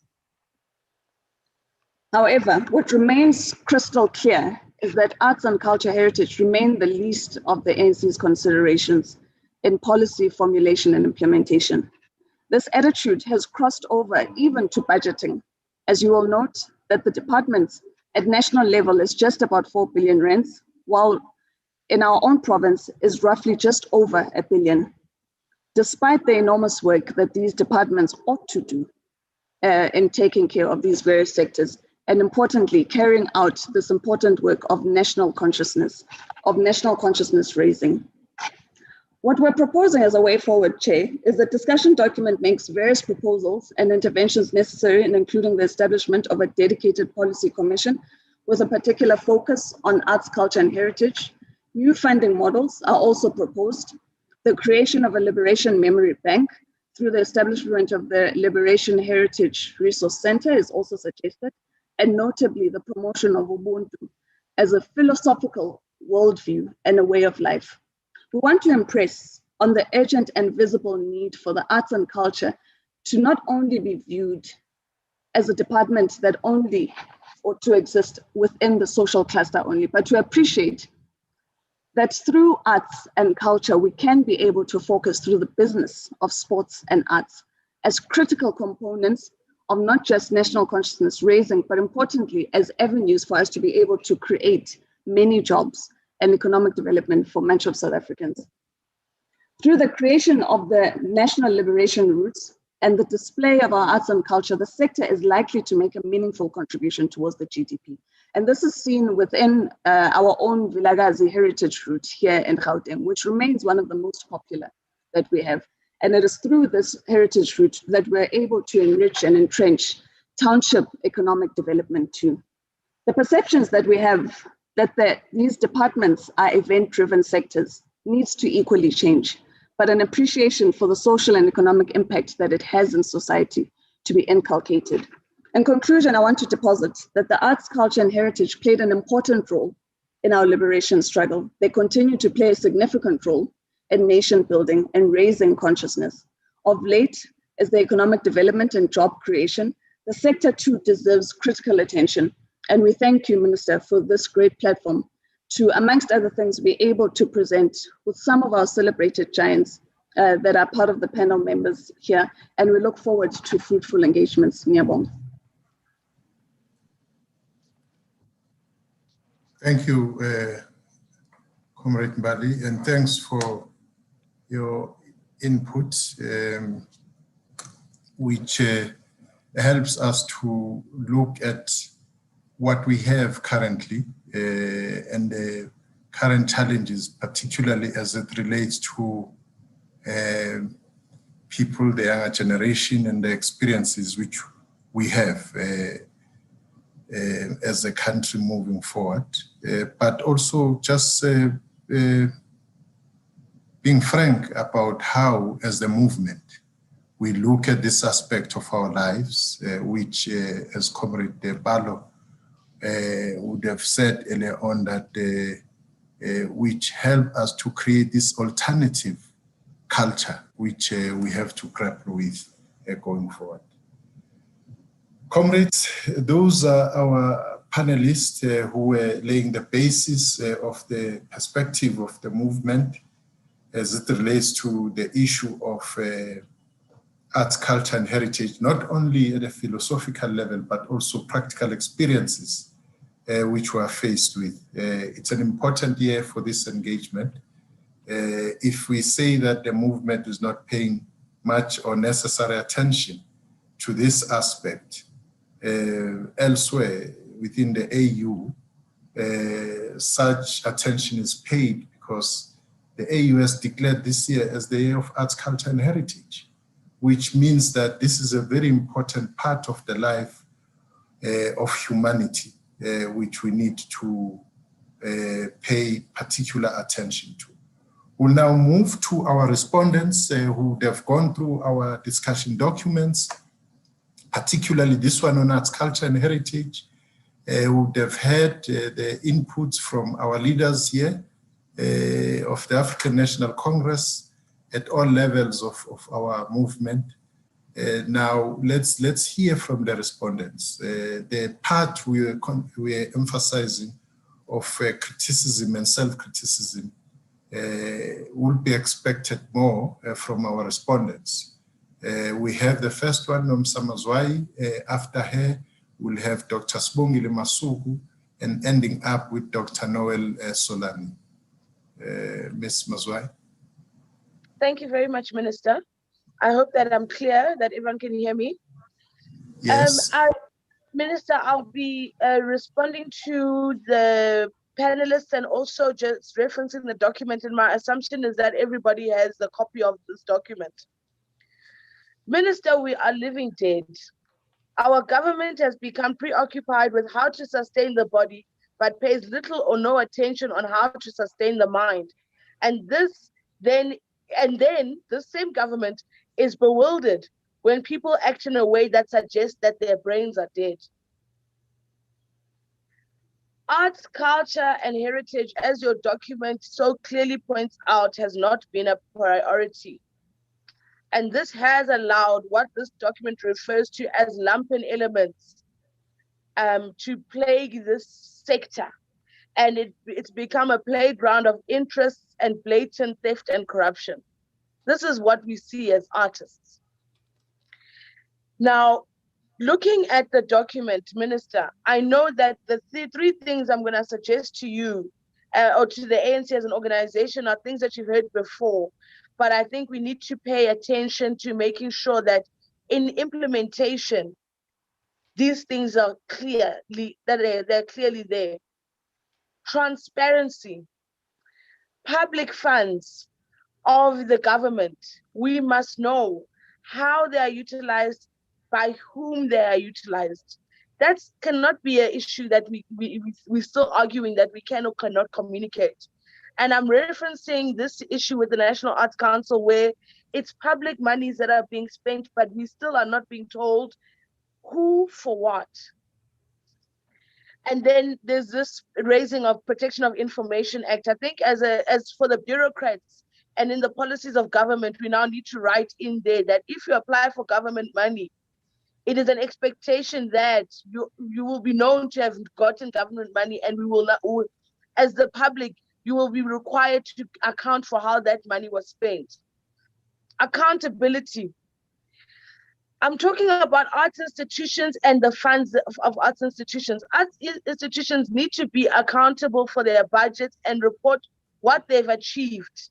However, what remains crystal clear is that arts and culture heritage remain the least of the ANC's considerations in policy formulation and implementation. This attitude has crossed over even to budgeting. As you will note, that the department at national level is just about 4 billion rands, while in our own province is roughly just over 1 billion. Despite the enormous work that these departments ought to do in taking care of these various sectors, and importantly, carrying out this important work of national consciousness raising. What we're proposing as a way forward, Chair, is the discussion document makes various proposals and interventions necessary, and including the establishment of a dedicated policy commission with a particular focus on arts, culture, and heritage. New funding models are also proposed. The creation of a Liberation Memory Bank through the establishment of the Liberation Heritage Resource Center is also suggested, and notably the promotion of Ubuntu as a philosophical worldview and a way of life. We want to impress on the urgent and visible need for the arts and culture to not only be viewed as a department that only ought to exist within the social cluster only, but to appreciate that through arts and culture, we can be able to focus through the business of sports and arts as critical components of not just national consciousness raising, but importantly, as avenues for us to be able to create many jobs and economic development for much of South Africans. Through the creation of the national liberation routes and the display of our arts and culture, the sector is likely to make a meaningful contribution towards the GDP. And this is seen within our own Vilakazi heritage route here in Gauteng, which remains one of the most popular that we have. And it is through this heritage route that we're able to enrich and entrench township economic development too. The perceptions that we have that these departments are event-driven sectors needs to equally change, but an appreciation for the social and economic impact that it has in society to be inculcated. In conclusion, I want to deposit that the arts, culture, and heritage played an important role in our liberation struggle. They continue to play a significant role in nation building and raising consciousness. Of late, as the economic development and job creation, the sector too deserves critical attention And we thank you, Minister, for this great platform to, amongst other things, be able to present with some of our celebrated giants that are part of the panel members here. And we look forward to fruitful engagements. Ngiyabonga. Thank you, Comrade Mbali, and thanks for your input, which helps us to look at what we have currently and the current challenges, particularly as it relates to people, the younger generation, and the experiences which we have as a country moving forward. But also just being frank about how, as the movement, we look at this aspect of our lives, which, as Comrade Balo would have said earlier on, that which help us to create this alternative culture, which we have to grapple with going forward. Comrades, those are our panelists who were laying the basis of the perspective of the movement as it relates to the issue of arts, culture, and heritage, not only at a philosophical level, but also practical experiences which we are faced with. It's an important year for this engagement. If we say that the movement is not paying much or necessary attention to this aspect, elsewhere within the AU, such attention is paid because the AU has declared this year as the year of arts, culture, and heritage, which means that this is a very important part of the life of humanity, which we need to pay particular attention to. We'll now move to our respondents who have gone through our discussion documents, particularly this one on arts, culture, and heritage. Would have heard the inputs from our leaders here of the African National Congress at all levels of our movement. Now, let's hear from the respondents. The part we are emphasizing of criticism and self-criticism will be expected more from our respondents. We have the first one, Nomsamazwai. After her, we'll have Dr. Sibongile Masuku, and ending up with Dr. Noel Solani. Ms. Mazwai. Thank you very much, Minister. I hope that I'm clear, that everyone can hear me. Yes. Minister, I'll be responding to the panelists and also just referencing the document. And my assumption is that everybody has a copy of this document. Minister, we are living dead. Our government has become preoccupied with how to sustain the body, but pays little or no attention on how to sustain the mind. And then the same government is bewildered when people act in a way that suggests that their brains are dead. Arts, culture, and heritage, as your document so clearly points out, has not been a priority. And this has allowed what this document refers to as lumpen elements to plague this sector. And it's become a playground of interests and blatant theft and corruption. This is what we see as artists. Now, looking at the document, Minister, I know that the three things I'm going to suggest to you or to the ANC as an organization are things that you've heard before, but I think we need to pay attention to making sure that in implementation, these things are clearly, that they're clearly there. Transparency, public funds of the government, we must know how they are utilized, by whom they are utilized. That cannot be an issue that we're still arguing that we can or cannot communicate. And I'm referencing this issue with the National Arts Council where it's public monies that are being spent, but we still are not being told who for what. And then there's this raising of Protection of Information Act. I think as for the bureaucrats and in the policies of government, we now need to write in there that if you apply for government money, It is an expectation that you will be known to have gotten government money, and we will not, as the public, you will be required to account for how that money was spent. Accountability. I'm talking about arts institutions and the funds of arts institutions. Arts institutions need to be accountable for their budgets and report what they've achieved.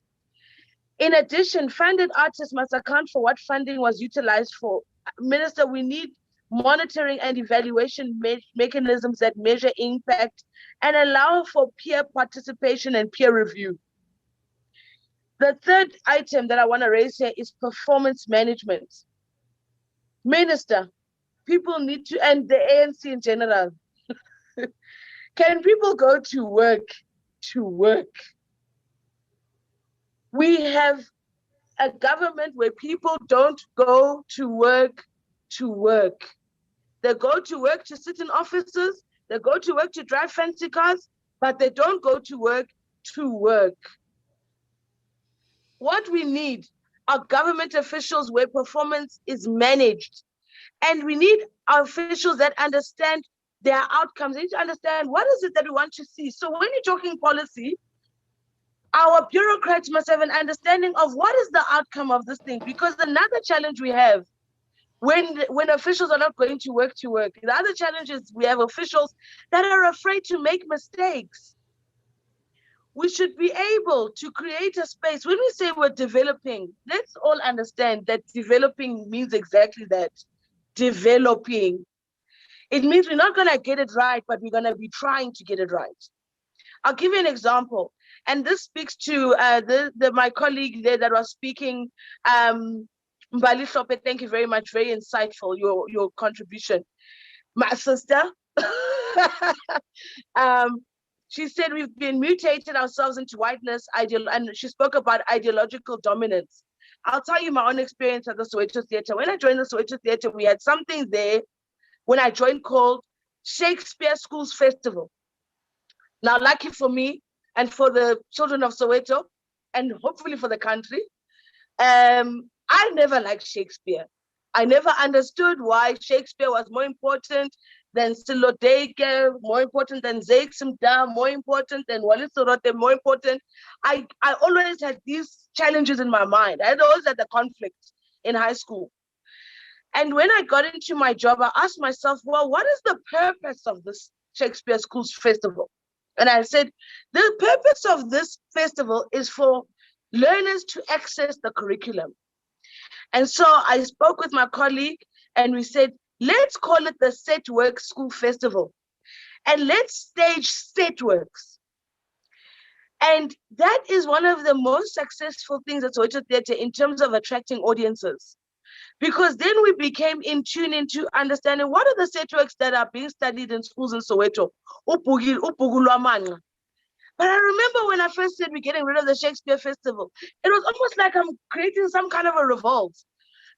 In addition, funded artists must account for what funding was utilized for. Minister, we need monitoring and evaluation mechanisms that measure impact and allow for peer participation and peer review. The third item that I want to raise here is performance management. Minister, people need to, and the ANC in general, can people go to work to work? We have a government where people don't go to work to work. They go to work to sit in offices, they go to work to drive fancy cars, but they don't go to work to work. What we need are government officials where performance is managed. And we need our officials that understand their outcomes. They need to understand what is it that we want to see. So when you're talking policy, our bureaucrats must have an understanding of what is the outcome of this thing. Because another challenge we have when officials are not going to work, the other challenge is we have officials that are afraid to make mistakes. We should be able to create a space. When we say we're developing, let's all understand that developing means exactly that. Developing. It means we're not going to get it right, but we're going to be trying to get it right. I'll give you an example. And this speaks to my colleague there that was speaking, Mbali Shope, thank you very much. Very insightful, your contribution. My sister, she said we've been mutated ourselves into whiteness, and she spoke about ideological dominance. I'll tell you my own experience at the Soweto Theatre. When I joined the Soweto Theatre, we had something there when I joined called Shakespeare Schools Festival. Now, lucky for me and for the children of Soweto, and hopefully for the country, I never liked Shakespeare. I never understood why Shakespeare was more important than Silodeke, more important than Zeiksimda, more important than Wale Sodote, more important. I always had these challenges in my mind. I always had the conflict in high school. And when I got into my job, I asked myself, well, what is the purpose of this Shakespeare Schools Festival? And I said, the purpose of this festival is for learners to access the curriculum. And so I spoke with my colleague and we said, let's call it the Set Work School Festival. And let's stage set works. And that is one of the most successful things at Soweto Theatre in terms of attracting audiences. Because then we became in tune into understanding what are the set works that are being studied in schools in Soweto. But I remember when I first said we're getting rid of the Shakespeare Festival, it was almost like I'm creating some kind of a revolt.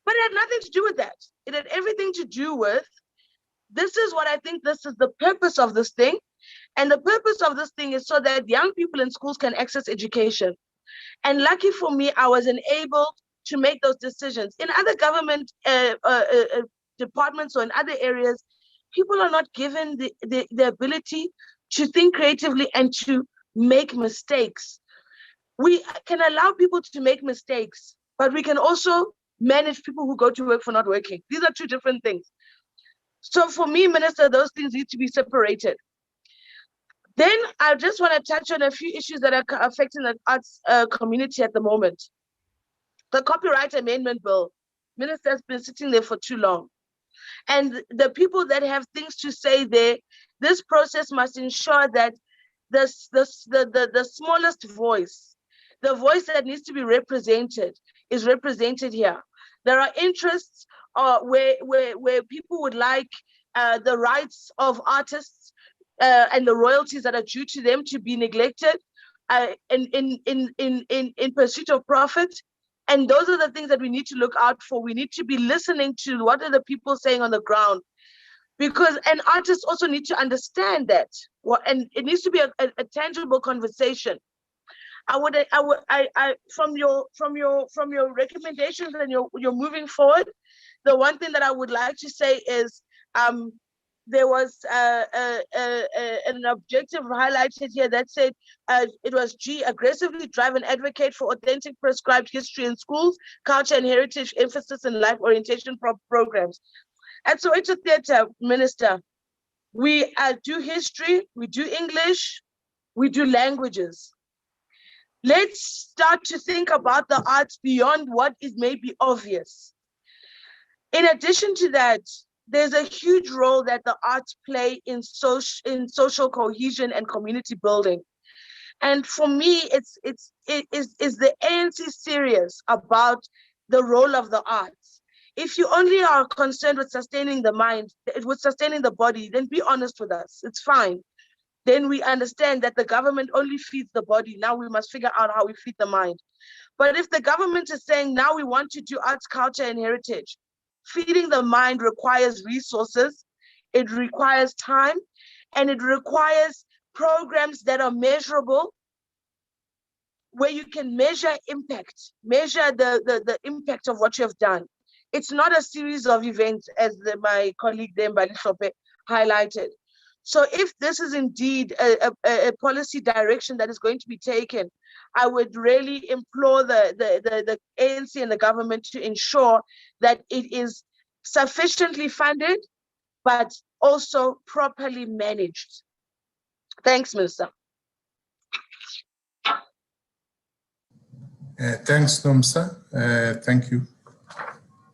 But it had nothing to do with that. It had everything to do with, this is what I think this is the purpose of this thing. And the purpose of this thing is so that young people in schools can access education. And lucky for me, I was enabled to make those decisions. In other government departments or in other areas, people are not given the ability to think creatively and to make mistakes. We can allow people to make mistakes, but we can also manage people who go to work for not working. These are two different things. So for me, Minister, those things need to be separated. Then I just want to touch on a few issues that are affecting the arts community at the moment. The Copyright Amendment Bill, Minister, has been sitting there for too long. And the people that have things to say there, this process must ensure that the smallest voice, the voice that needs to be represented, is represented here. There are interests where people would like the rights of artists and the royalties that are due to them to be neglected in pursuit of profit. And those are the things that we need to look out for. We need to be listening to what are the people saying on the ground, because an artist also need to understand that. And it needs to be a tangible conversation. From your recommendations and you're moving forward, the one thing that I would like to say is there was an objective highlighted here that said it was G, aggressively drive and advocate for authentic prescribed history in schools, culture and heritage, emphasis in life orientation programs. And so it's a theater, Minister. We do history, we do English, we do languages. Let's start to think about the arts beyond what is maybe obvious. In addition to that, there's a huge role that the arts play in social cohesion and community building. And for me, is the ANC serious about the role of the arts? If you only are concerned with sustaining the mind, with sustaining the body, then be honest with us. It's fine. Then we understand that the government only feeds the body. Now we must figure out how we feed the mind. But if the government is saying now we want to do arts, culture, and heritage, feeding the mind requires resources, it requires time, and it requires programs that are measurable, where you can measure impact, measure the impact of what you have done. It's not a series of events, as my colleague Mbali Shope highlighted. So if this is indeed a policy direction that is going to be taken, I would really implore the ANC and the government to ensure that it is sufficiently funded, but also properly managed. Thanks, Minister. Thanks, Nomsa. Thank you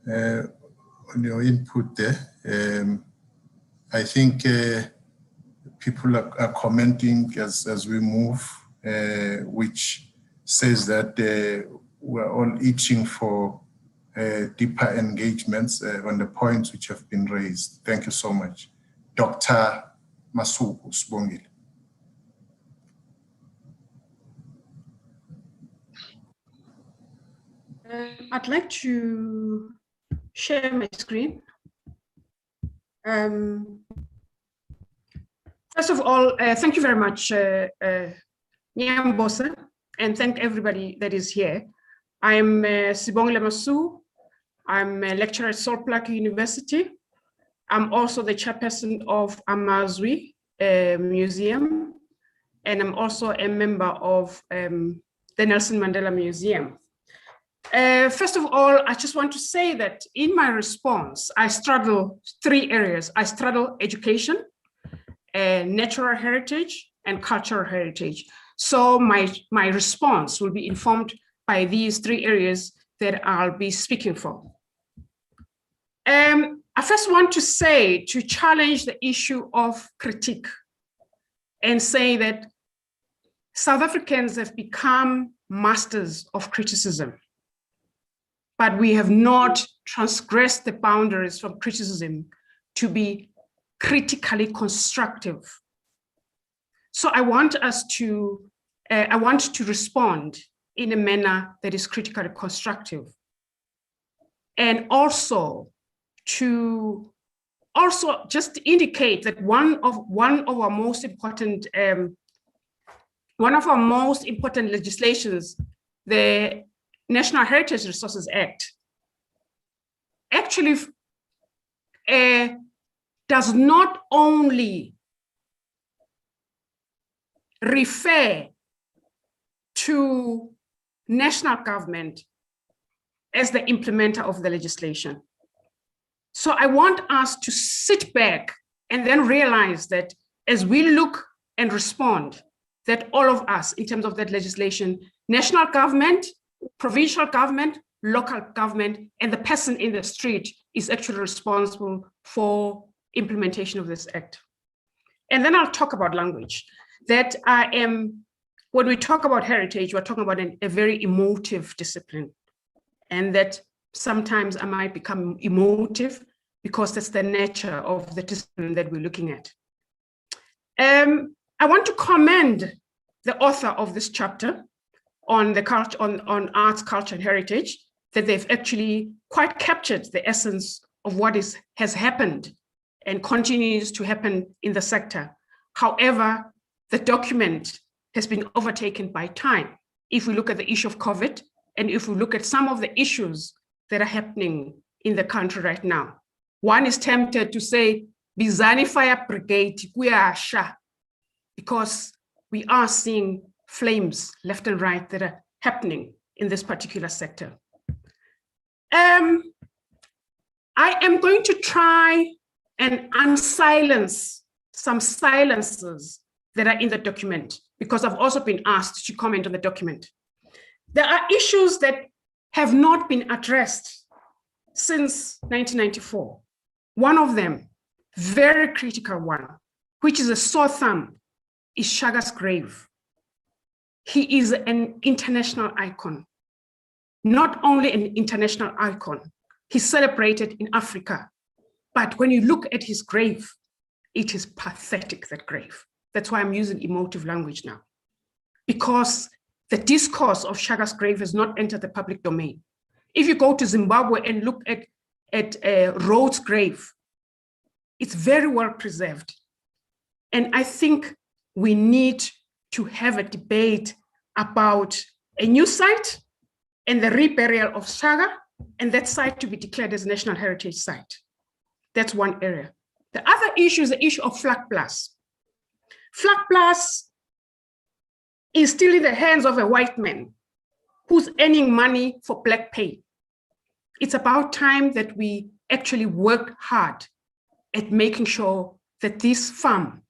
on your input there. I think people are commenting as we move, which says that we're all itching for deeper engagements on the points which have been raised. Thank you so much. Dr. Masuku Sibongile. I'd like to share my screen. First of all, thank you very much, Nyambosa, and thank everybody that is here. I'm Sibongile Masu. I'm a lecturer at Salt Lake University. I'm also the chairperson of Amazwi Museum, and I'm also a member of the Nelson Mandela Museum. First of all, I just want to say that in my response, I straddle three areas. I straddle education, natural heritage, and cultural heritage. So my response will be informed by these three areas that I'll be speaking for. I first want to say, to challenge the issue of critique and say that South Africans have become masters of criticism, but we have not transgressed the boundaries from criticism to be critically constructive. So I want to respond in a manner that is critically constructive, and also to just indicate that one of our most important legislations, the National Heritage Resources Act, actually does not only refer to national government as the implementer of the legislation. So I want us to sit back and then realize that as we look and respond, that all of us, in terms of that legislation, national government, provincial government, local government, and the person in the street is actually responsible for implementation of this act. And then I'll talk about language. That when we talk about heritage, we're talking about a very emotive discipline, and that sometimes I might become emotive because that's the nature of the discipline that we're looking at. I want to commend the author of this chapter on the culture, on arts, culture, and heritage, that they've actually quite captured the essence of what has happened and continues to happen in the sector. However, the document has been overtaken by time. If we look at the issue of COVID, and if we look at some of the issues that are happening in the country right now. One is tempted to say, Bizani Fire Brigade, kuyasha, because we are seeing flames left and right that are happening in this particular sector. I am going to try and unsilence some silences that are in the document, because I've also been asked to comment on the document. There are issues that have not been addressed since 1994. One of them, very critical one, which is a sore thumb, is Shagger's grave. He is an international icon. Not only an international icon, he's celebrated in Africa. But when you look at his grave, it is pathetic, that grave. That's why I'm using emotive language now. Because the discourse of Shagger's grave has not entered the public domain. If you go to Zimbabwe and look at Rhodes' grave, it's very well preserved. And I think we need to have a debate about a new site and the reburial of Shagger, and that site to be declared as a national heritage site. That's one area. The other issue is the issue of Flag Plus. Flag Plus is still in the hands of a white man who's earning money for black pay. It's about time that we actually work hard at making sure that this farm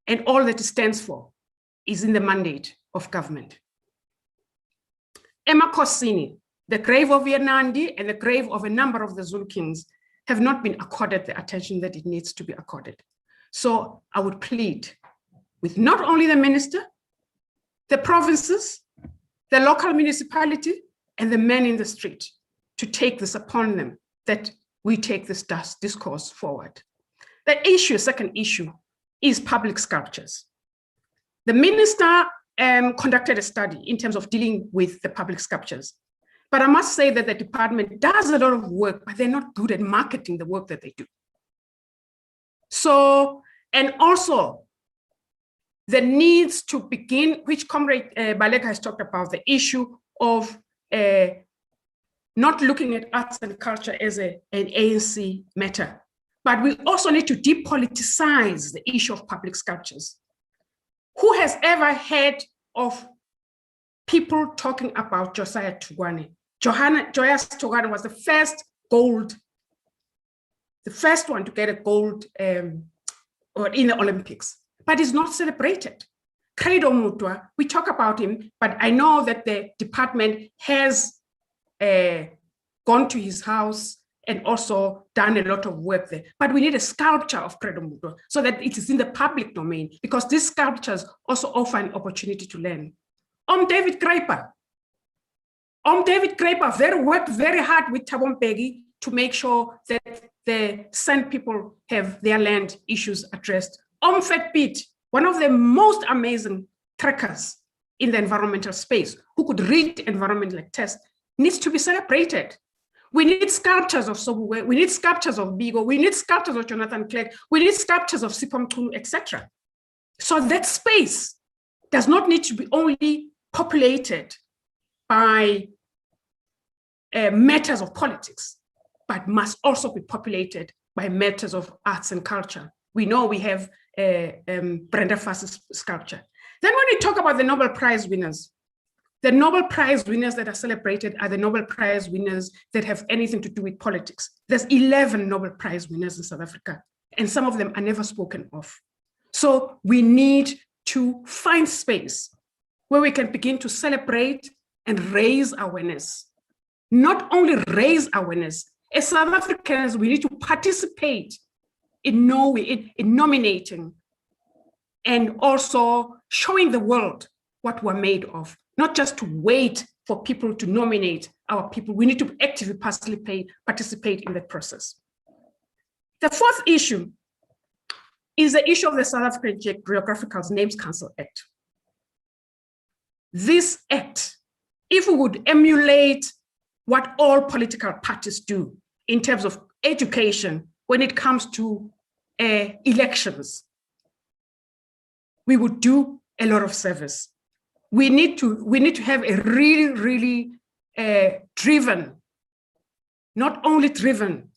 and all that it stands for is in the mandate of government. Emakosini, the grave of Yanandi and the grave of a number of the Zulu kings have not been accorded the attention that it needs to be accorded. So I would plead with not only the minister, the provinces, the local municipality, and the men in the street to take this upon them, that we take this discourse forward. The issue, second issue, is public sculptures. The minister conducted a study in terms of dealing with the public sculptures. But I must say that the department does a lot of work, but they're not good at marketing the work that they do. So, and also the needs to begin, which Comrade Baleka has talked about, the issue of not looking at arts and culture as an ANC matter. But we also need to depoliticize the issue of public sculptures. Who has ever heard of people talking about Josiah Tugwane? Joyous Tugwane was the first one to get a gold or in the Olympics, but is not celebrated. Credo Mutwa, we talk about him, but I know that the department has gone to his house and also done a lot of work there. But we need a sculpture of Credo Mutwa so that it is in the public domain, because these sculptures also offer an opportunity to learn. David Kruiper worked very hard with Thabo Mbeki to make sure that the San people have their land issues addressed. Fat Piet, one of the most amazing trekkers in the environmental space, who could read environmental tests, needs to be celebrated. We need sculptures of Sobuwe, we need sculptures of Bigo, we need sculptures of Jonathan Clegg, we need sculptures of Sipho Mchunu, etc. So that space does not need to be only populated by matters of politics, but must also be populated by matters of arts and culture. We know we have Brenda Fass's sculpture. Then when we talk about the Nobel Prize winners, the Nobel Prize winners that are celebrated are the Nobel Prize winners that have anything to do with politics. There's 11 Nobel Prize winners in South Africa, and some of them are never spoken of. So we need to find space where we can begin to celebrate and raise awareness. Not only raise awareness, as South Africans, we need to participate in nominating and also showing the world what we're made of, not just to wait for people to nominate our people. We need to actively participate in that process. The fourth issue is the issue of the South African Geographical Names Council Act. This act, if we would emulate what all political parties do in terms of education when it comes to elections, we would do a lot of service. We need to have a really, really driven not only driven,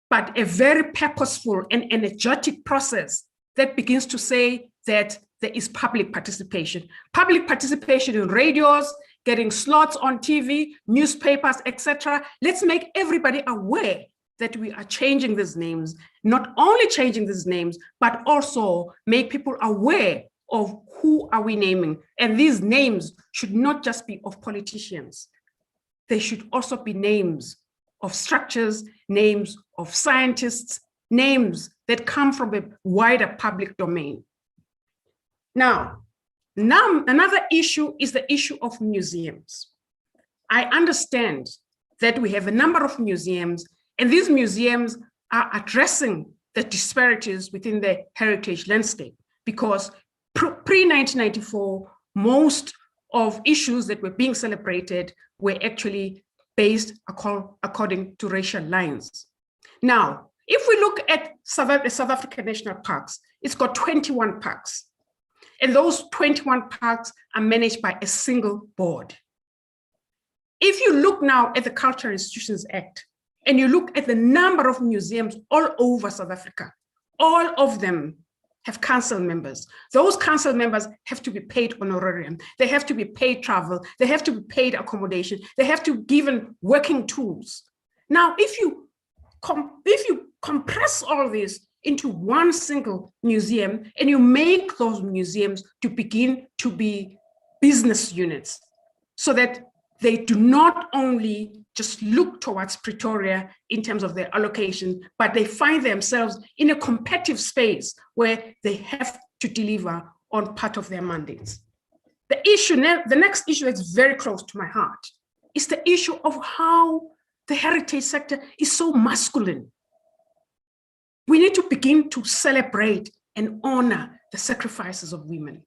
but a very purposeful and energetic process that begins to say that there is public participation. Public participation in radios, getting slots on TV, newspapers, etc. Let's make everybody aware that we are changing these names, not only changing these names, but also make people aware of who are we naming. And these names should not just be of politicians. They should also be names of structures, names of scientists, names that come from a wider public domain. Now, another issue is the issue of museums. I understand that we have a number of museums, and these museums are addressing the disparities within the heritage landscape, because pre-1994, most of issues that were being celebrated were actually based according to racial lines. Now, if we look at the South African national parks, it's got 21 parks. And those 21 parks are managed by a single board. If you look now at the Cultural Institutions Act, and you look at the number of museums all over South Africa, all of them have council members. Those council members have to be paid honorarium. They have to be paid travel. They have to be paid accommodation. They have to be given working tools. Now, if you compress all this into one single museum, and you make those museums to begin to be business units, so that they do not only just look towards Pretoria in terms of their allocation, but they find themselves in a competitive space where they have to deliver on part of their mandates. The next issue that's very close to my heart is the issue of how the heritage sector is so masculine. We need to begin to celebrate and honor the sacrifices of women.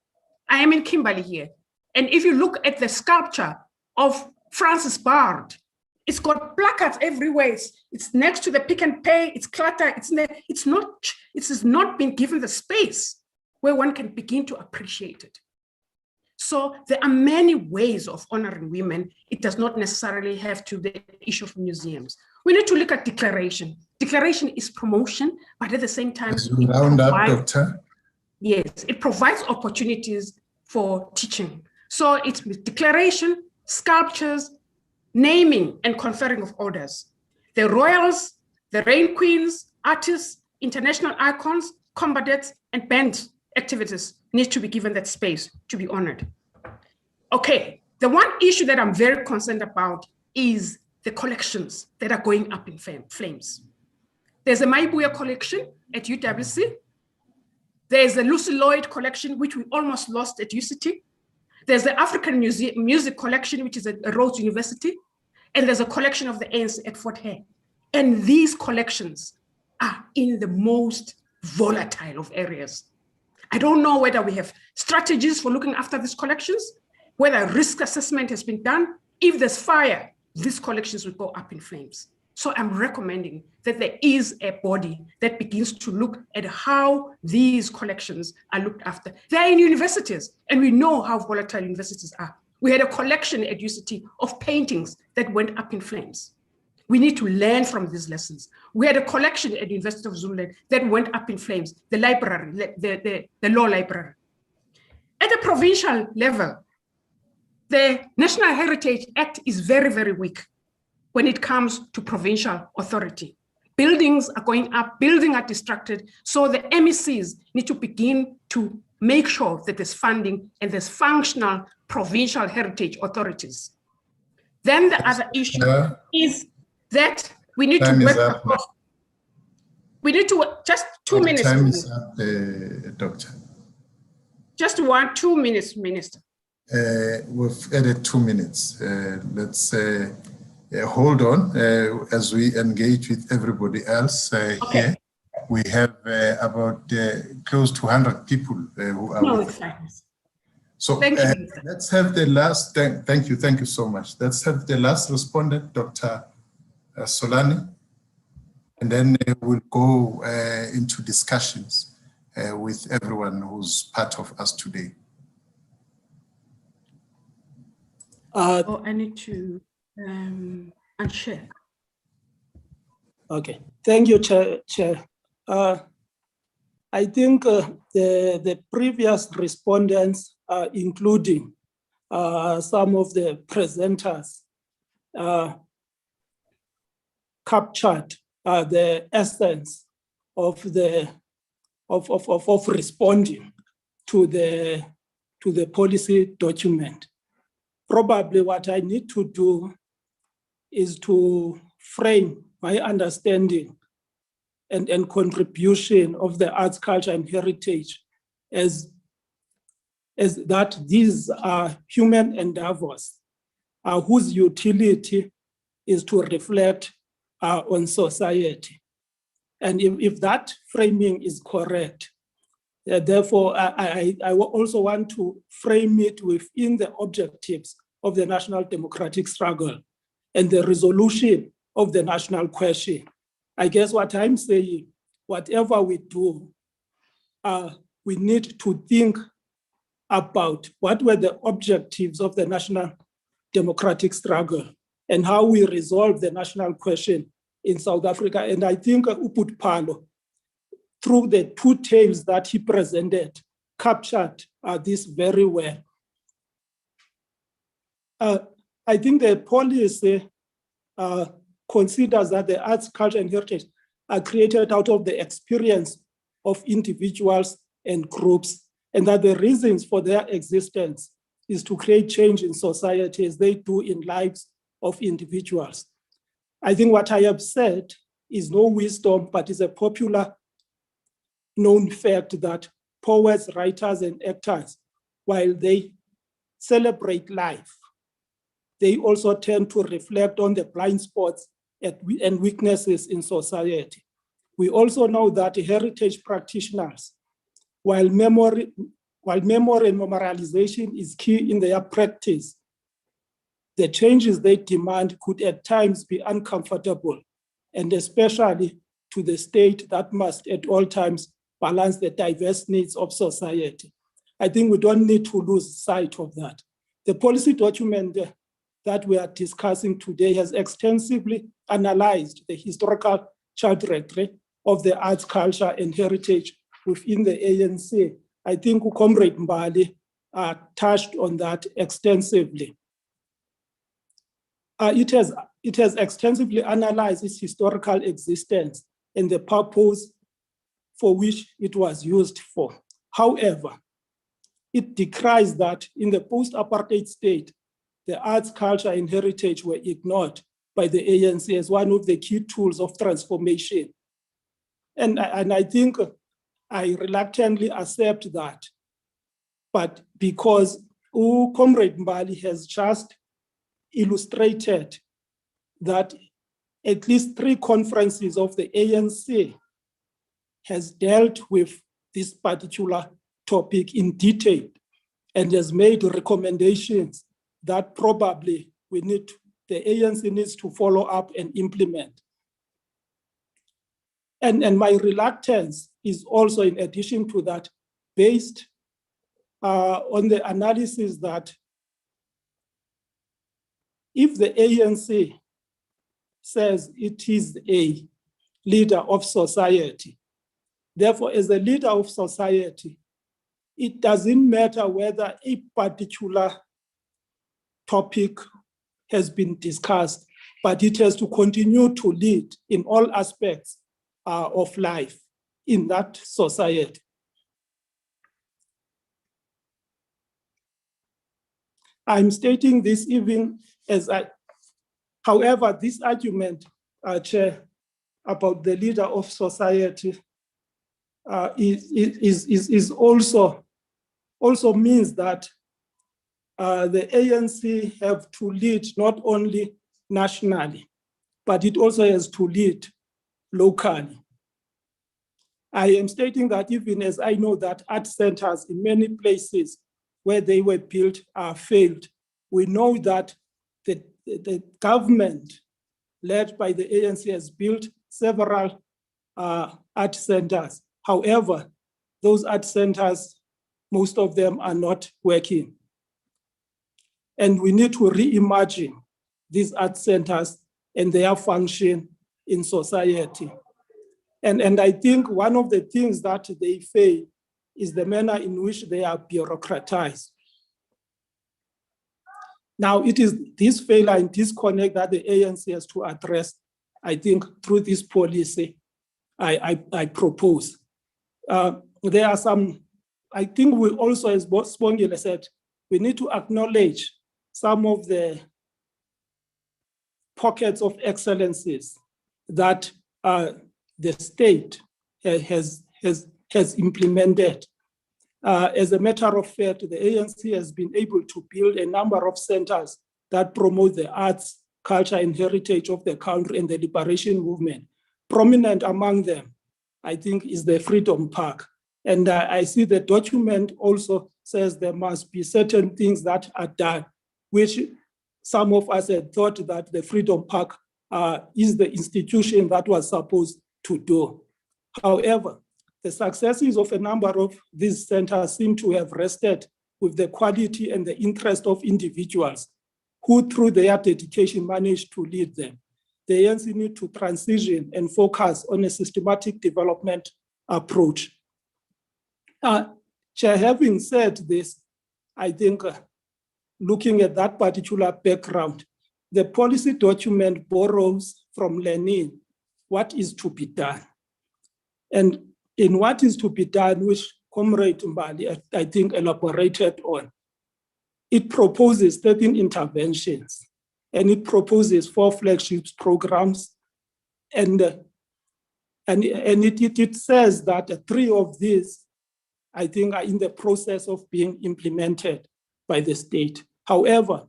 I am in Kimberley here, and if you look at the sculpture of Francis Bard, it's got placards everywhere. It's next to the Pick and Pay. It's clutter. It has not been given the space where one can begin to appreciate it. So there are many ways of honoring women. It does not necessarily have to be the issue of museums. We need to look at declaration. Declaration is promotion, but at the same time, yes, it provides opportunities for teaching. So it's declaration, sculptures, naming and conferring of orders. The royals, the reign queens, artists, international icons, combatants, and band activities need to be given that space to be honored. Okay, the one issue that I'm very concerned about is the collections that are going up in flames. There's a Maibuya collection at UWC. There's a Lucy Lloyd collection, which we almost lost at UCT. There's the African Music Collection, which is at Rhodes University. And there's a collection of the ANC at Fort Hare. And these collections are in the most volatile of areas. I don't know whether we have strategies for looking after these collections, whether risk assessment has been done. If there's fire, these collections will go up in flames. So I'm recommending that there is a body that begins to look at how these collections are looked after. They're in universities, and we know how volatile universities are. We had a collection at UCT of paintings that went up in flames. We need to learn from these lessons. We had a collection at the University of Zululand that went up in flames, the library, the law library. At the provincial level, the National Heritage Act is very, very weak when it comes to provincial authority. Buildings are going up, buildings are distracted, so the MECs need to begin to make sure that there's funding and there's functional provincial heritage authorities. Then the other issue is that we need to work across. We need to just 2 minutes. Time is up, Doctor. Just 2 minutes, Minister. We've added 2 minutes. Let's hold on as we engage with everybody else here. We have about close to 100 people who are with us. So let's have the last, thank you so much. Let's have the last respondent, Dr. Solani, and then we'll go into discussions with everyone who's part of us today. I need to unshare. Okay, thank you, Chair. I think the previous respondents, including some of the presenters, captured the essence of responding to the policy document. Probably what I need to do is to frame my understanding and contribution of the arts, culture, and heritage as that these are human endeavors whose utility is to reflect on society. And if that framing is correct, therefore, I also want to frame it within the objectives of the national democratic struggle and the resolution of the national question. I guess what I'm saying, whatever we do, we need to think about what were the objectives of the national democratic struggle and how we resolve the national question in South Africa. And I think Uput through the two tales that he presented, captured this very well. I think the policy considers that the arts, culture, and heritage are created out of the experience of individuals and groups, and that the reasons for their existence is to create change in society as they do in lives of individuals. I think what I have said is no wisdom, but is a popular known fact that poets, writers, and actors, while they celebrate life, they also tend to reflect on the blind spots and weaknesses in society. We also know that heritage practitioners, while memory and memorialization is key in their practice, the changes they demand could at times be uncomfortable, and especially to the state that must at all times balance the diverse needs of society. I think we don't need to lose sight of that. The policy document that we are discussing today has extensively analyzed the historical trajectory of the arts, culture, and heritage within the ANC. I think Comrade Mbali touched on that extensively. It has extensively analyzed its historical existence and the purpose for which it was used for. However, it decries that in the post-apartheid state, the arts, culture, and heritage were ignored by the ANC as one of the key tools of transformation. And I think I reluctantly accept that. But because Comrade Mbali has just illustrated that at least 3 conferences of the ANC has dealt with this particular topic in detail and has made recommendations that probably the ANC needs to follow up and implement. And my reluctance is also, in addition to that, based on the analysis that if the ANC says it is a leader of society, therefore, as a leader of society, it doesn't matter whether a particular topic has been discussed, but it has to continue to lead in all aspects of life in that society. I'm stating this even as however, this argument, Chair, about the leader of society is also means that the ANC have to lead not only nationally, but it also has to lead locally. I am stating that even as I know that art centers in many places where they were built failed, we know that the government led by the ANC has built several art centers. However, those art centers, most of them are not working. And we need to reimagine these art centers and their function in society. And I think one of the things that they fail is the manner in which they are bureaucratized. Now, it is this failure and disconnect that the ANC has to address, I think, through this policy I propose. There are some, I think we also, as Spongile said, we need to acknowledge some of the pockets of excellencies that the state has implemented. As a matter of fact, the ANC has been able to build a number of centers that promote the arts, culture, and heritage of the country and the liberation movement. Prominent among them, I think, is the Freedom Park. And I see the document also says there must be certain things that are done, which some of us had thought that the Freedom Park is the institution that was supposed to do. However, the successes of a number of these centers seem to have rested with the quality and the interest of individuals who, through their dedication, managed to lead them. The ANC need to transition and focus on a systematic development approach. Chair, having said this, I think looking at that particular background, the policy document borrows from Lenin what is to be done. And in what is to be done, which Comrade Mbali, I think, elaborated on, it proposes 13 interventions, and it proposes 4 flagship programs, and it says that 3 of these, I think, are in the process of being implemented by the state. However,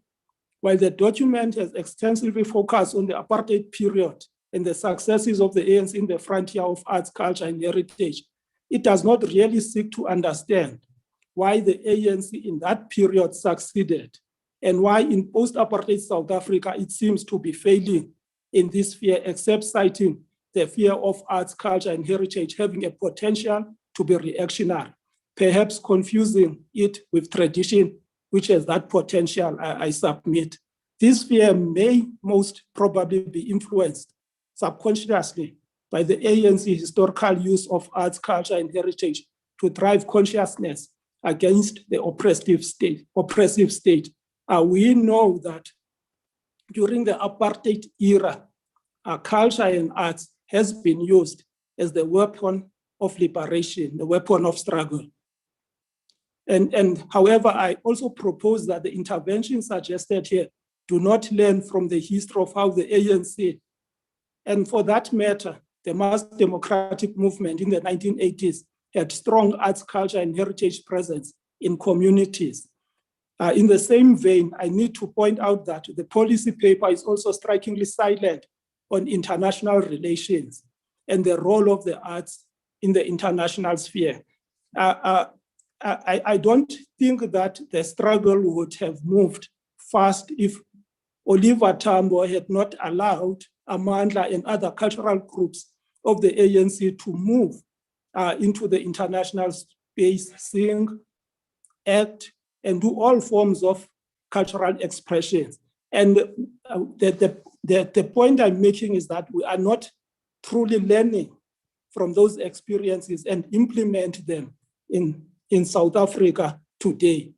while the document has extensively focused on the apartheid period and the successes of the ANC in the frontier of arts, culture, and heritage, it does not really seek to understand why the ANC in that period succeeded and why in post-apartheid South Africa it seems to be failing in this sphere, except citing the fear of arts, culture, and heritage having a potential to be reactionary, perhaps confusing it with tradition, which has that potential, I submit. This fear may most probably be influenced subconsciously by the ANC historical use of arts, culture, and heritage to drive consciousness against the oppressive state. We know that during the apartheid era, culture and arts has been used as the weapon of liberation, the weapon of struggle. And however, I also propose that the interventions suggested here do not learn from the history of how the ANC, and for that matter, the mass democratic movement in the 1980s had strong arts, culture, and heritage presence in communities. In the same vein, I need to point out that the policy paper is also strikingly silent on international relations and the role of the arts in the international sphere. I don't think that the struggle would have moved fast if Oliver Tambo had not allowed Amandla and other cultural groups of the ANC to move into the international space, sing, act, and do all forms of cultural expressions. And the point I'm making is that we are not truly learning from those experiences and implement them in South Africa today.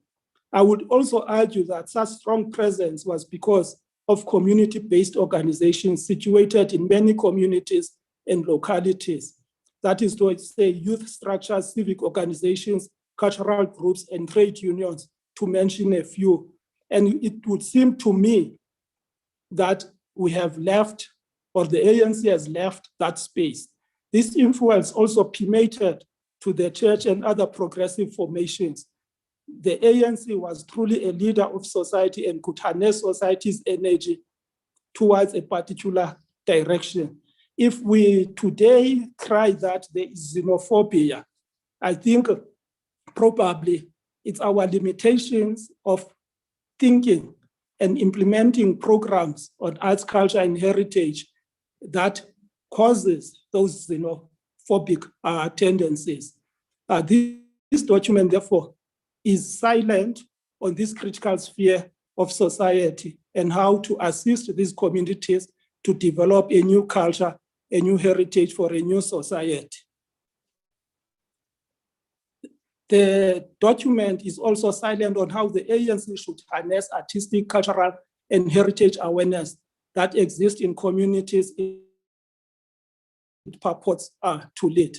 I would say argue that such strong presence was because of community-based organizations situated in many communities and localities. That is to say, youth structures, civic organizations, cultural groups, and trade unions, to mention a few. And it would seem to me that we have left, or the ANC has left, that space. This influence also permeated to the church and other progressive formations. The ANC was truly a leader of society and could harness society's energy towards a particular direction. If we today cry that there is xenophobia, I think probably it's our limitations of thinking and implementing programs on arts, culture, and heritage that causes those xenophobic tendencies. This document, therefore, is silent on this critical sphere of society and how to assist these communities to develop a new culture a new heritage for a new society. The document is also silent on how the ANC should harness artistic, cultural, and heritage awareness that exists in communities it purports to lead.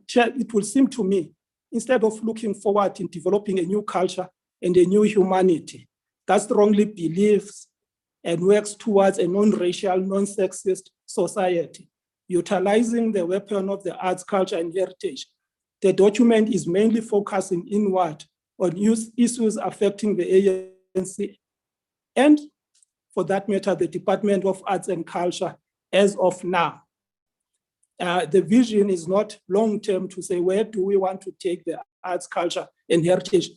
Chair, it will seem to me, instead of looking forward in developing a new culture and a new humanity that strongly believes and works towards a non-racial, non-sexist society, utilizing the weapon of the arts, culture, and heritage, the document is mainly focusing inward on issues affecting the ANC and, for that matter, the Department of Arts and Culture as of now. The vision is not long-term to say, where do we want to take the arts, culture, and heritage,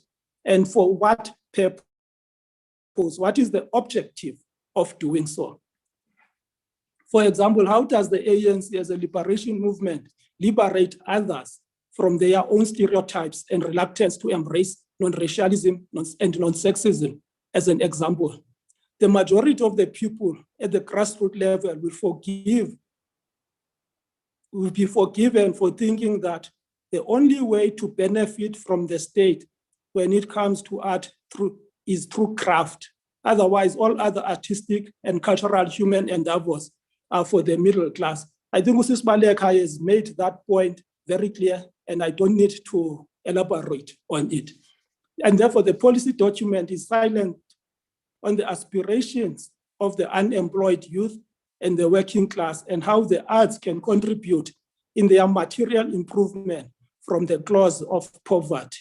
and for what purpose? What is the objective of doing so? For example, how does the ANC as a liberation movement liberate others from their own stereotypes and reluctance to embrace non-racialism and non-sexism, as an example? The majority of the people at the grassroots level will be forgiven for thinking that the only way to benefit from the state when it comes to art is through craft. Otherwise, all other artistic and cultural human endeavors are for the middle class. I think Mrs. Baleka has made that point very clear, and I don't need to elaborate on it. And therefore, the policy document is silent on the aspirations of the unemployed youth and the working class, and how the arts can contribute in their material improvement from the claws of poverty.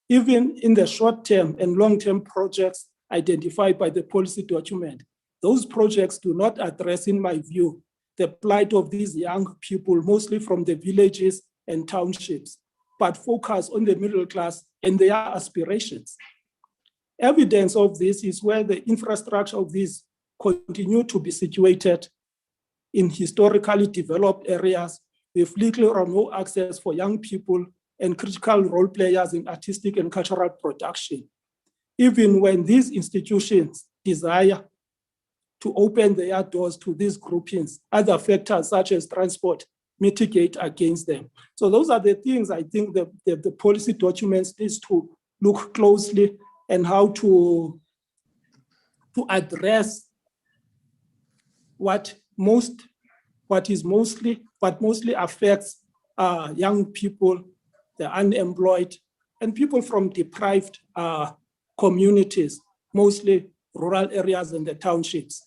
Even in the short-term and long-term projects identified by the policy document, those projects do not address, in my view, the plight of these young people, mostly from the villages and townships, but focus on the middle class and their aspirations. Evidence of this is where the infrastructure of these continue to be situated in historically developed areas with little or no access for young people and critical role players in artistic and cultural production. Even when these institutions desire to open their doors to these groupings, other factors such as transport mitigate against them. So those are the things I think the policy documents needs to look closely and how to address what mostly affects young people, the unemployed, and people from deprived communities, mostly rural areas and the townships.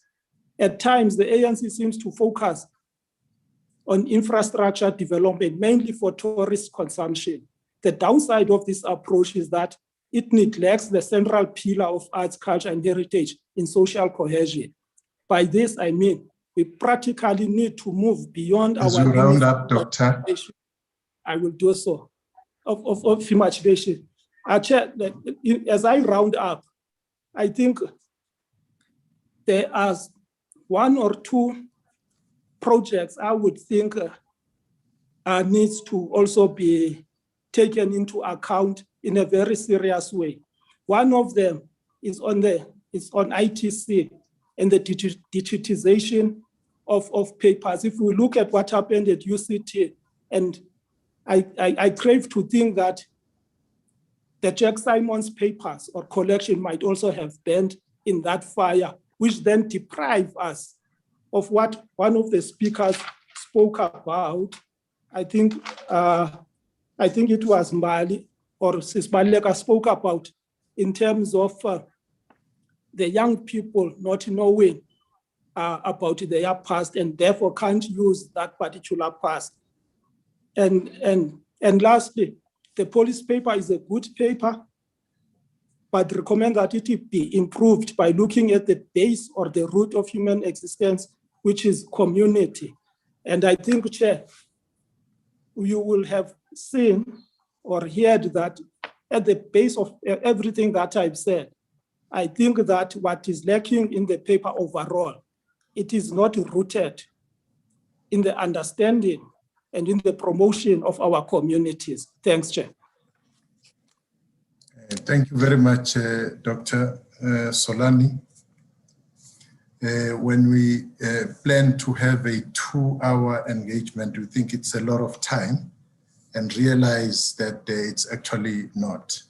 At times, the ANC seems to focus on infrastructure development, mainly for tourist consumption. The downside of this approach is that it neglects the central pillar of arts, culture, and heritage in social cohesion. By this, I mean, we practically need to move beyond As our— you round up, Doctor. I will do so. Of imagination. As I round up, I think there are one or two projects I would think needs to also be taken into account in a very serious way. One of them is on ITC and the digitization of papers. If we look at what happened at UCT, and I crave to think that the Jack Simons papers or collection might also have burned in that fire, which then deprive us of what one of the speakers spoke about. I think it was Mbali or Sis Baleka spoke about in terms of the young people not knowing about their past and therefore can't use that particular past. And lastly, the policy paper is a good paper, but recommend that it be improved by looking at the base or the root of human existence, which is community. And I think, Chair, you will have seen or heard that at the base of everything that I've said, I think that what is lacking in the paper overall, it is not rooted in the understanding and in the promotion of our communities. Thanks, Chair. Thank you very much, Dr. Solani. When we plan to have a 2-hour engagement, we think it's a lot of time and realize that it's actually not.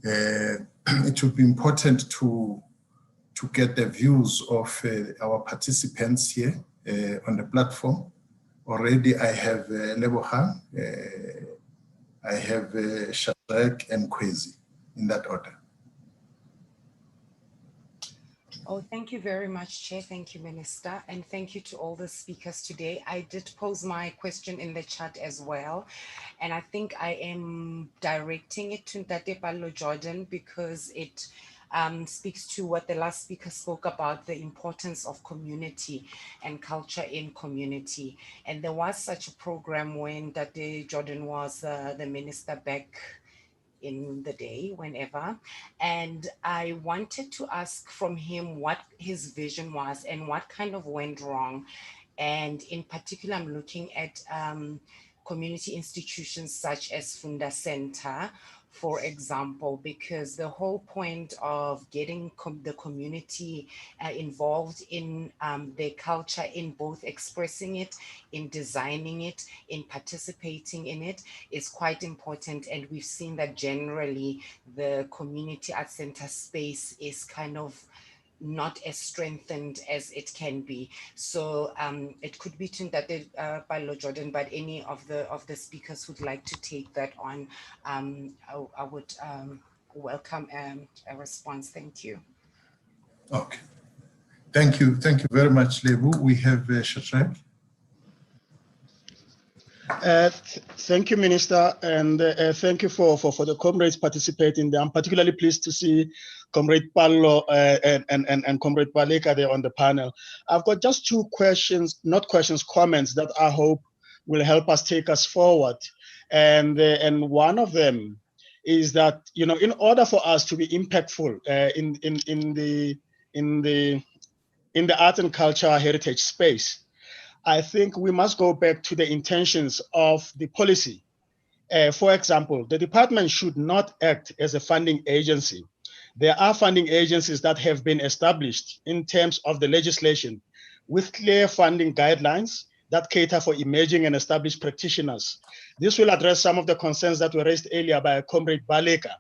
It would be important to get the views of our participants here on the platform. Already I have Lebohang, I have Shagger and Kwezi in that order. Oh, thank you very much, Chair. Thank you, Minister. And thank you to all the speakers today. I did pose my question in the chat as well. And I think I am directing it to Ntate Pallo Jordan because it speaks to what the last speaker spoke about, the importance of community and culture in community. And there was such a program when Ntate Jordan was the minister back in the day, whenever. And I wanted to ask from him what his vision was and what kind of went wrong. And in particular, I'm looking at community institutions such as Funda Center, for example, because the whole point of getting the community involved in their culture, in both expressing it, in designing it, in participating in it, is quite important. And we've seen that generally the community arts center space is kind of not as strengthened as it can be. So it could be tuned that by Lord Jordan, but any of the speakers who'd like to take that on, I would welcome a response. Thank you. Okay. Thank you very much, Lebu. We have Shagger. Thank you, Minister, and thank you for the comrades participating there. I'm particularly pleased to see Comrade Pallo and Comrade Baleka there on the panel. I've got just two questions, not questions, comments that I hope will help us take us forward. And one of them is that, you know, in order for us to be impactful in the art and culture heritage space, I think we must go back to the intentions of the policy. For example, the department should not act as a funding agency. There are funding agencies that have been established in terms of the legislation with clear funding guidelines that cater for emerging and established practitioners. This will address some of the concerns that were raised earlier by Comrade Baleka.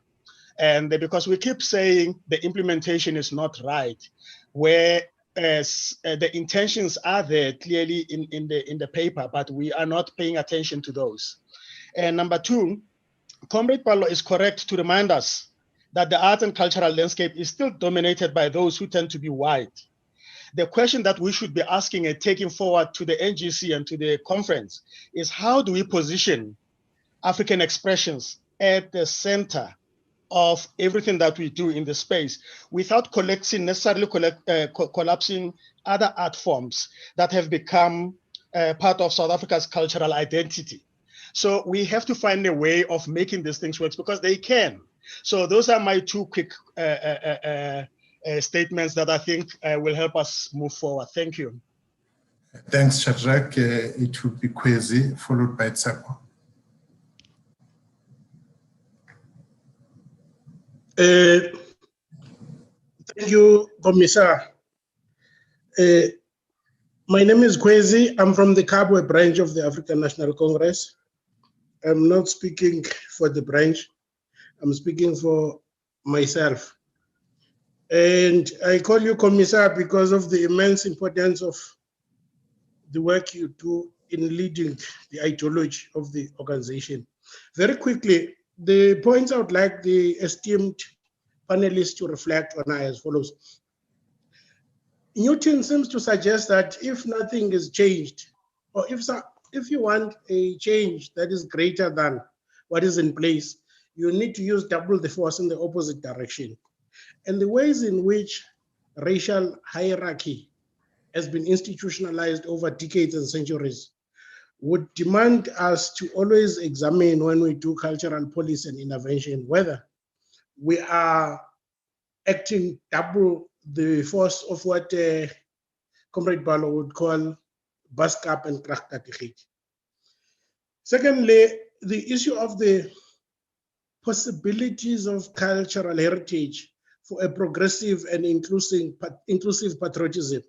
And because we keep saying the implementation is not right, whereas the intentions are there clearly in the paper, but we are not paying attention to those. And number two, Comrade Pallo is correct to remind us that the art and cultural landscape is still dominated by those who tend to be white. The question that we should be asking and taking forward to the NGC and to the conference is, how do we position African expressions at the center of everything that we do in the space without necessarily collapsing other art forms that have become part of South Africa's cultural identity? So we have to find a way of making these things work because they can. So those are my two quick statements that I think will help us move forward. Thank you. Thanks, Shadrach. It will be Kwezi, followed by Tsako. Thank you, Commissar. My name is Kwezi. I'm from the Kabwe branch of the African National Congress. I'm not speaking for the branch. I'm speaking for myself. And I call you Commissar because of the immense importance of the work you do in leading the ideology of the organization. Very quickly, the points I would like the esteemed panelists to reflect on are as follows. Newton seems to suggest that if nothing is changed, or if you want a change that is greater than what is in place, you need to use double the force in the opposite direction. And the ways in which racial hierarchy has been institutionalized over decades and centuries would demand us to always examine, when we do cultural policy and intervention, whether we are acting double the force of what Comrade Ballo would call Baskap and Krachtatigit. Secondly, the issue of the possibilities of cultural heritage for a progressive and inclusive patriotism,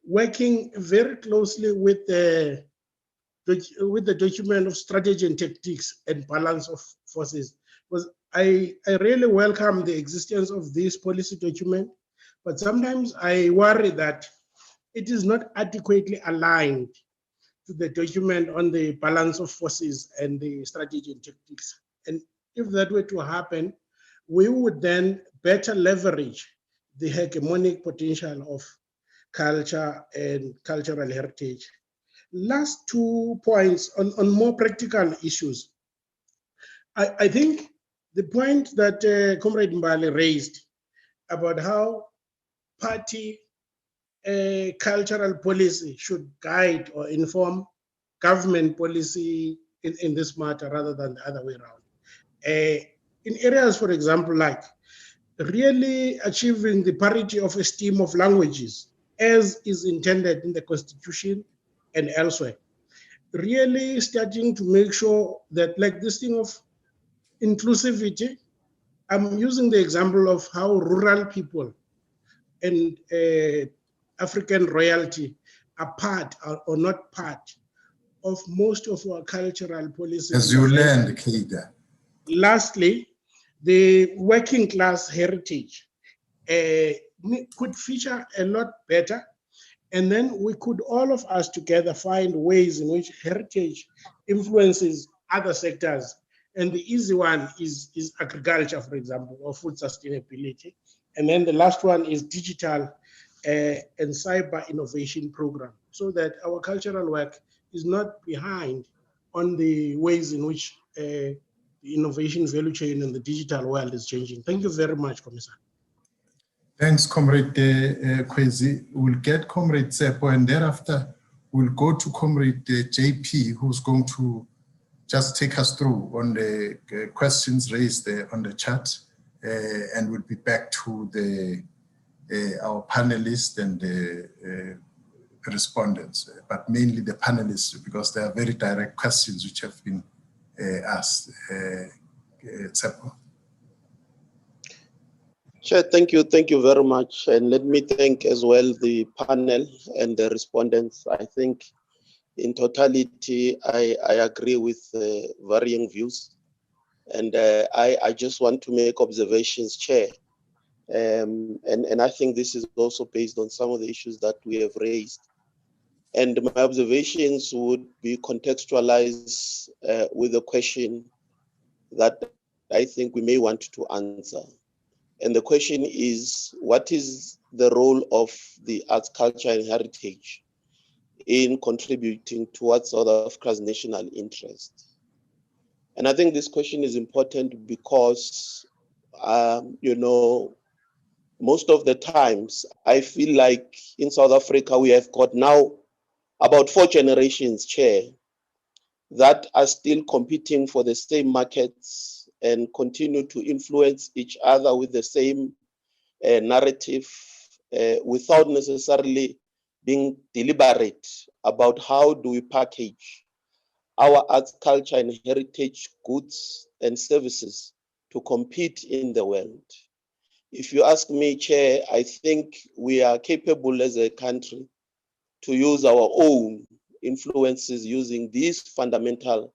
working very closely with the document of strategy and tactics and balance of forces. Because I really welcome the existence of this policy document, but sometimes I worry that it is not adequately aligned to the document on the balance of forces and the strategy and tactics. And if that were to happen, we would then better leverage the hegemonic potential of culture and cultural heritage. Last 2 points on more practical issues. I think the point that Comrade Mbale raised about how party cultural policy should guide or inform government policy in this matter rather than the other way around. In areas, for example, like really achieving the parity of esteem of languages as is intended in the Constitution and elsewhere. Really starting to make sure that, like this thing of inclusivity, I'm using the example of how rural people and African royalty are part or not part of most of our cultural policies. As you learned, Kida. Lastly, the working class heritage could feature a lot better. And then we could all of us together find ways in which heritage influences other sectors. And the easy one is agriculture, for example, or food sustainability. And then the last one is digital and cyber innovation program, so that our cultural work is not behind on the ways in which the innovation value chain in the digital world is changing. Thank you very much, Commissioner. Thanks, Comrade Kwezi. We'll get Comrade Tsepo, and thereafter we'll go to Comrade JP, who's going to just take us through on the questions raised on the chat, and we'll be back to our panelists and the respondents, but mainly the panelists, because there are very direct questions which have been asked. Tsepo. Chair, thank you very much. And let me thank as well the panel and the respondents. I think in totality, I agree with varying views. And I just want to make observations, Chair. And I think this is also based on some of the issues that we have raised. And my observations would be contextualized with a question that I think we may want to answer. And the question is, what is the role of the arts, culture, and heritage in contributing towards South Africa's national interest? And I think this question is important because, most of the times, I feel like in South Africa, we have got now about 4 generations, Chair, that are still competing for the same markets and continue to influence each other with the same narrative without necessarily being deliberate about how do we package our arts, culture, and heritage goods and services to compete in the world. If you ask me, Chair, I think we are capable as a country to use our own influences using this fundamental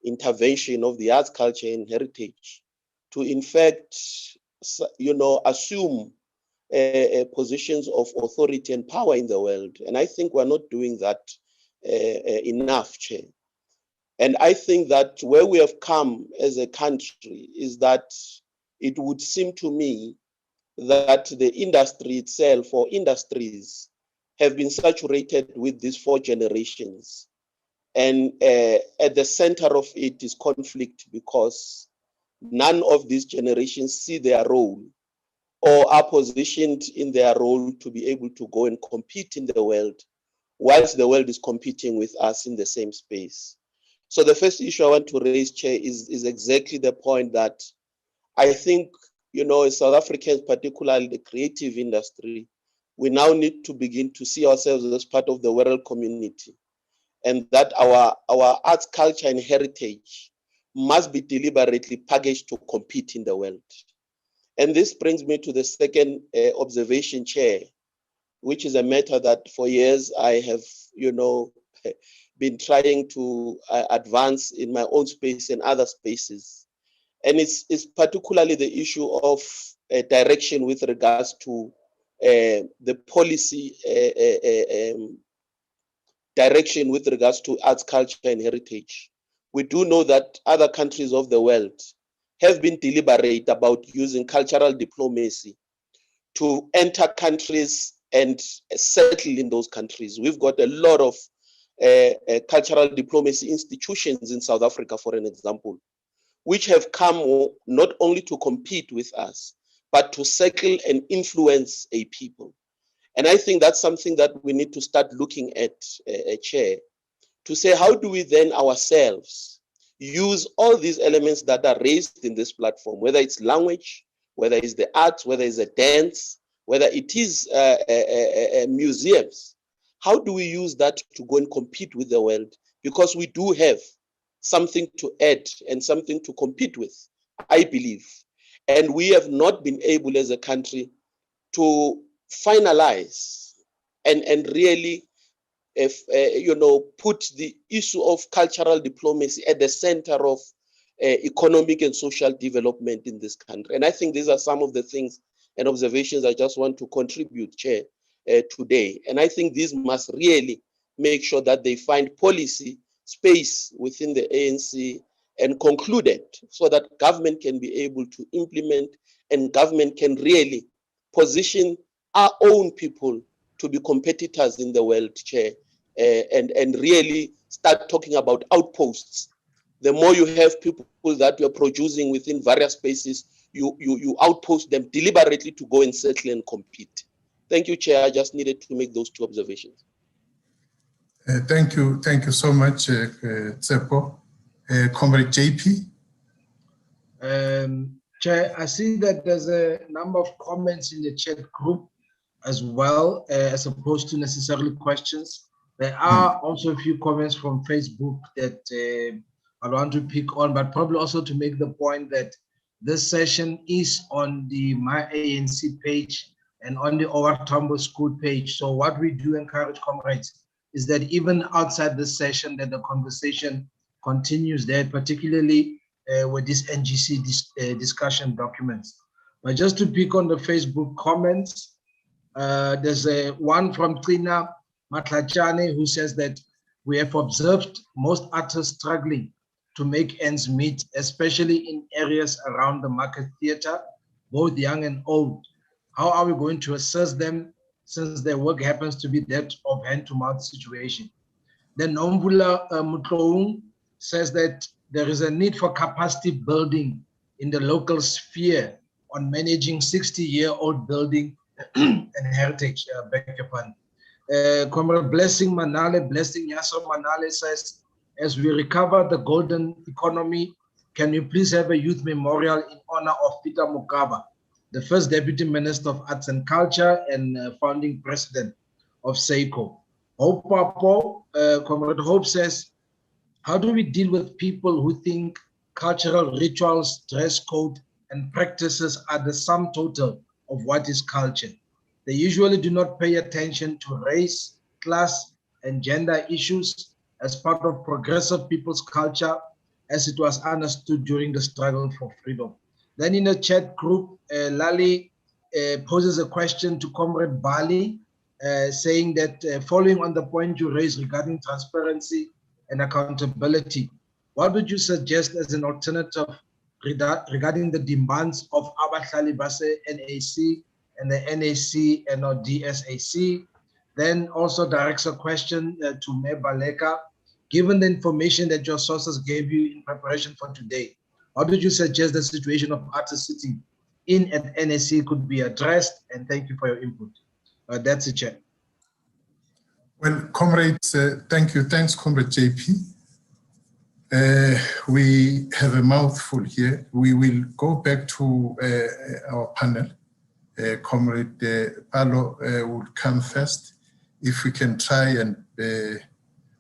intervention of the arts, culture, and heritage to, in fact, assume positions of authority and power in the world. And I think we're not doing that enough, Chair. And I think that where we have come as a country is that it would seem to me that the industry itself or industries have been saturated with these 4 generations. And at the center of it is conflict, because none of these generations see their role or are positioned in their role to be able to go and compete in the world, whilst the world is competing with us in the same space. So the first issue I want to raise, Chair, is exactly the point that I think, as South Africans, particularly the creative industry, we now need to begin to see ourselves as part of the world community, and that our arts, culture, and heritage must be deliberately packaged to compete in the world. And this brings me to the second observation, Chair, which is a matter that for years I have, been trying to advance in my own space and other spaces. And it's particularly the issue of direction with regards to the policy direction with regards to arts, culture, and heritage. We do know that other countries of the world have been deliberate about using cultural diplomacy to enter countries and settle in those countries. We've got a lot of cultural diplomacy institutions in South Africa, for an example, which have come not only to compete with us, but to settle and influence a people. And I think that's something that we need to start looking at, Chair, to say, how do we then ourselves use all these elements that are raised in this platform, whether it's language, whether it's the arts, whether it's a dance, whether it is museums. How do we use that to go and compete with the world? Because we do have something to add and something to compete with, I believe. And we have not been able as a country to finalize and really put the issue of cultural diplomacy at the center of economic and social development in this country. And I think these are some of the things and observations I just want to contribute, Chair, today. And I think these must really make sure that they find policy space within the ANC and conclude it so that government can be able to implement and government can really position our own people to be competitors in the world, Chair, and really start talking about outposts. The more you have people that you're producing within various spaces, you outpost them deliberately to go and settle and compete. Thank you, Chair. I just needed to make those two observations. Thank you so much, Tsepo. Comrade JP. Chair, I see that there's a number of comments in the chat group as well, as opposed to necessarily questions. There are also a few comments from Facebook that I want to pick on, but probably also to make the point that this session is on the My ANC page and on the Roundtable School page. So what we do encourage comrades is that even outside this session, that the conversation continues there, particularly with these NGC discussion documents. But just to pick on the Facebook comments, there's one from Trina Matlachane who says that we have observed most artists struggling to make ends meet, especially in areas around the market theater, both young and old. How are we going to assess them since their work happens to be that of hand-to-mouth situation? Then Umrabulo Mutloung says that there is a need for capacity building in the local sphere on managing 60-year-old building and heritage. Comrade Blessing Yaso Manale says, as we recover the golden economy, can we please have a youth memorial in honor of Peter Mokaba, the first Deputy Minister of Arts and Culture and founding president of SEICO. Hope Papo, Comrade Hope says, how do we deal with people who think cultural rituals, dress code, and practices are the sum total of what is culture? They usually do not pay attention to race, class, and gender issues as part of progressive people's culture as it was understood during the struggle for freedom. Then in the chat group, Lali poses a question to Comrade Bali, saying that following on the point you raised regarding transparency and accountability, what would you suggest as an alternative regarding the demands of Abahlali Base NAC and the NAC and or DSAC? Then also directs a question to Mayor Baleka. Given the information that your sources gave you in preparation for today, how would you suggest the situation of artists sitting in at NAC could be addressed? And thank you for your input. That's it, Chair. Well, comrades, thank you. Thanks, Comrade JP. We have a mouthful here. We will go back to our panel. Comrade Palo will come first. If we can try and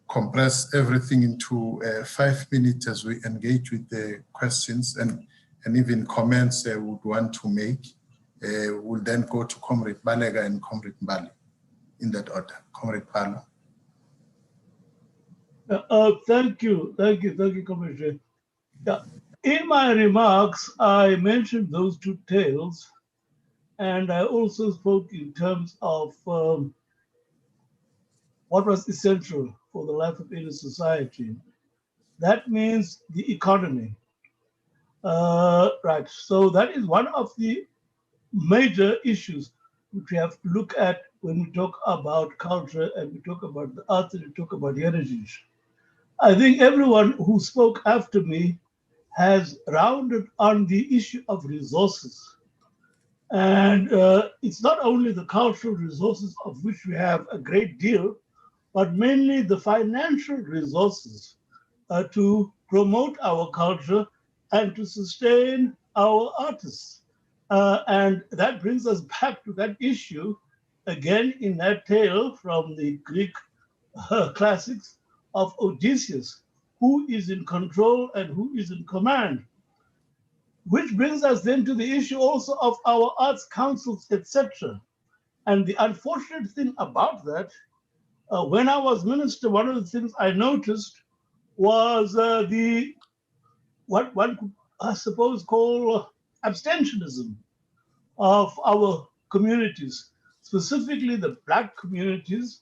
compress everything into 5 minutes as we engage with the questions, and and even comments would want to make, will then go to Comrade Balega and Comrade Mbali, in that order. Comrade Palo. Thank you, Commissioner. Yeah. In my remarks, I mentioned those two tales, and I also spoke in terms of what was essential for the life of any society. That means the economy. Right, so that is one of the major issues which we have to look at when we talk about culture and we talk about the arts and we talk about heritage. I think everyone who spoke after me has rounded on the issue of resources. And it's not only the cultural resources of which we have a great deal, but mainly the financial resources to promote our culture and to sustain our artists. And that brings us back to that issue, again, in that tale from the Greek classics of Odysseus, who is in control and who is in command. Which brings us then to the issue also of our arts councils, etc. And the unfortunate thing about that, when I was minister, one of the things I noticed was what one could, I suppose, call abstentionism of our communities, specifically the Black communities,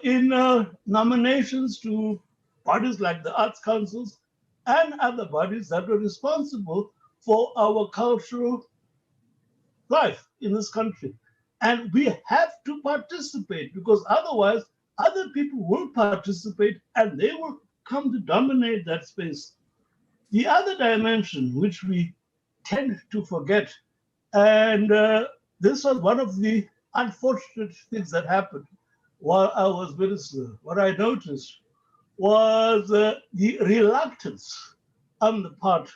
in nominations to bodies like the arts councils and other bodies that were responsible for our cultural life in this country. And we have to participate, because otherwise other people will participate and they will come to dominate that space. The other dimension which we tend to forget, and this was one of the unfortunate things that happened while I was minister, what I noticed was the reluctance on the part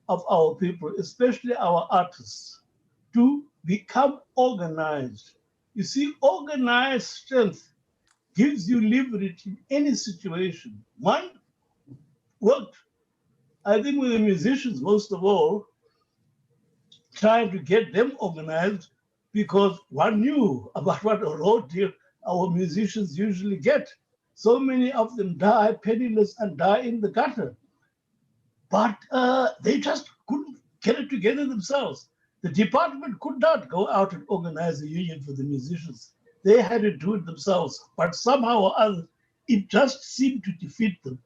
of our people, especially our artists, to become organized. You see, organized strength gives you leverage in any situation. One worked, I think, with the musicians most of all, trying to get them organized, because one knew about what a road deal our musicians usually get. So many of them die penniless and die in the gutter. But they just couldn't get it together themselves. The department could not go out and organize a union for the musicians. They had to do it themselves. But somehow or other, it just seemed to defeat them.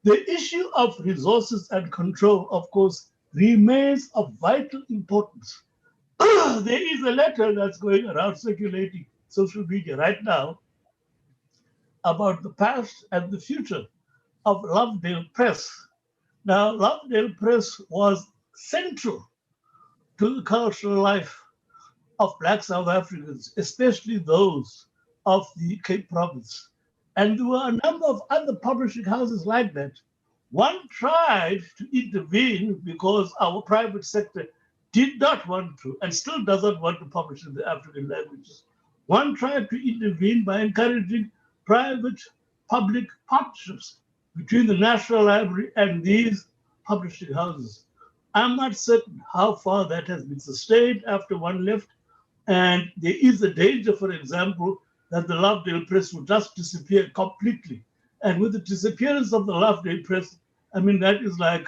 The issue of resources and control, of course, remains of vital importance. There is a letter that's going around circulating social media right now about the past and the future of Lovedale Press. Now, Lovedale Press was central to the cultural life of Black South Africans, especially those of the Cape Province. And there were a number of other publishing houses like that. One tried to intervene because our private sector did not want to, and still doesn't want to publish in the African languages. One tried to intervene by encouraging private-public partnerships between the National Library and these publishing houses. I'm not certain how far that has been sustained after one left, and there is a danger, for example, that the Lovedale Press will just disappear completely. And with the disappearance of the Lovedale Press, I mean, that is like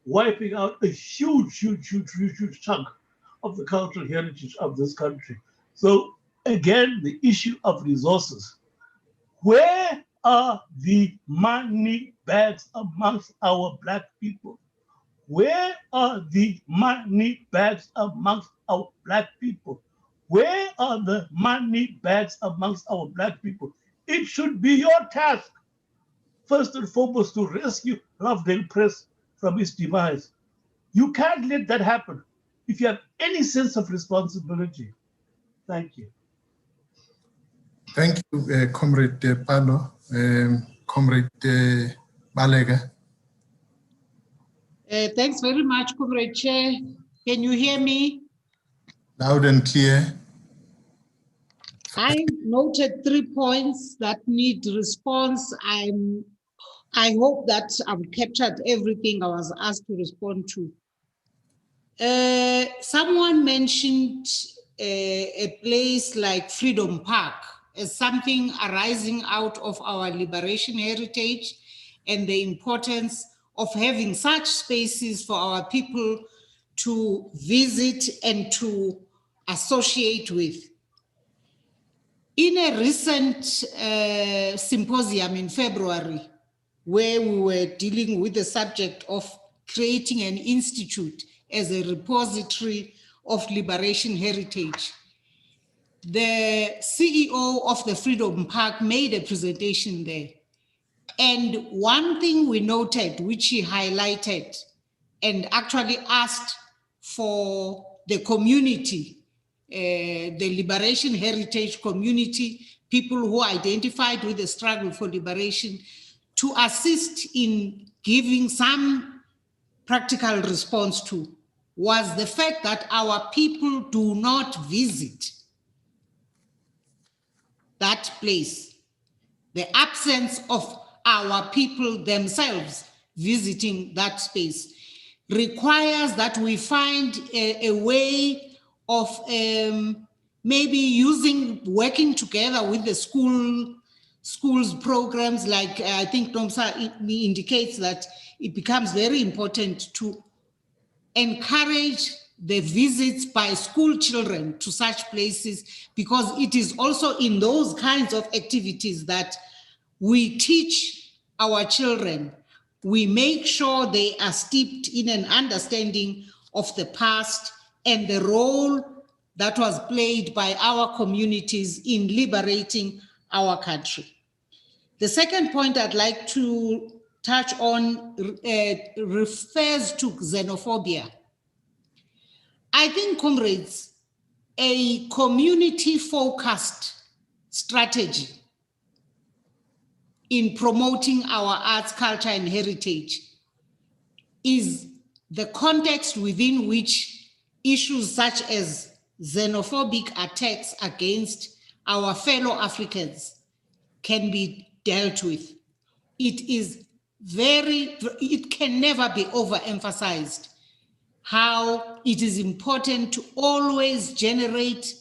wiping out a huge chunk of the cultural heritage of this country. So again, the issue of resources. Where are the money bags amongst our Black people? Where are the money bags amongst our Black people? Where are the money bags amongst our Black people? It should be your task, first and foremost, to rescue Lovedale Press from its demise. You can't let that happen if you have any sense of responsibility. Thank you. Thank you, Comrade Palo. Comrade Balega. Thanks very much, Comrade Chair. Can you hear me? Loud and clear. I noted 3 points that need response. I hope that I've captured everything I was asked to respond to. Someone mentioned a place like Freedom Park as something arising out of our liberation heritage and the importance of having such spaces for our people to visit and to associate with. In a recent symposium in February, where we were dealing with the subject of creating an institute as a repository of liberation heritage, the CEO of the Freedom Park made a presentation there. And one thing we noted, which he highlighted and actually asked for the community, the liberation heritage community, people who identified with the struggle for liberation, to assist in giving some practical response to, was the fact that our people do not visit that place. The absence of our people themselves visiting that space requires that we find a way of maybe working together with the schools programs, like I think Nomsa indicates that it becomes very important to encourage the visits by school children to such places, because it is also in those kinds of activities that we teach our children. We make sure they are steeped in an understanding of the past and the role that was played by our communities in liberating our country. The second point I'd like to touch on refers to xenophobia. I think, comrades, a community-focused strategy in promoting our arts, culture, and heritage is the context within which issues such as xenophobic attacks against our fellow Africans can be dealt with. It can never be overemphasized how it is important to always generate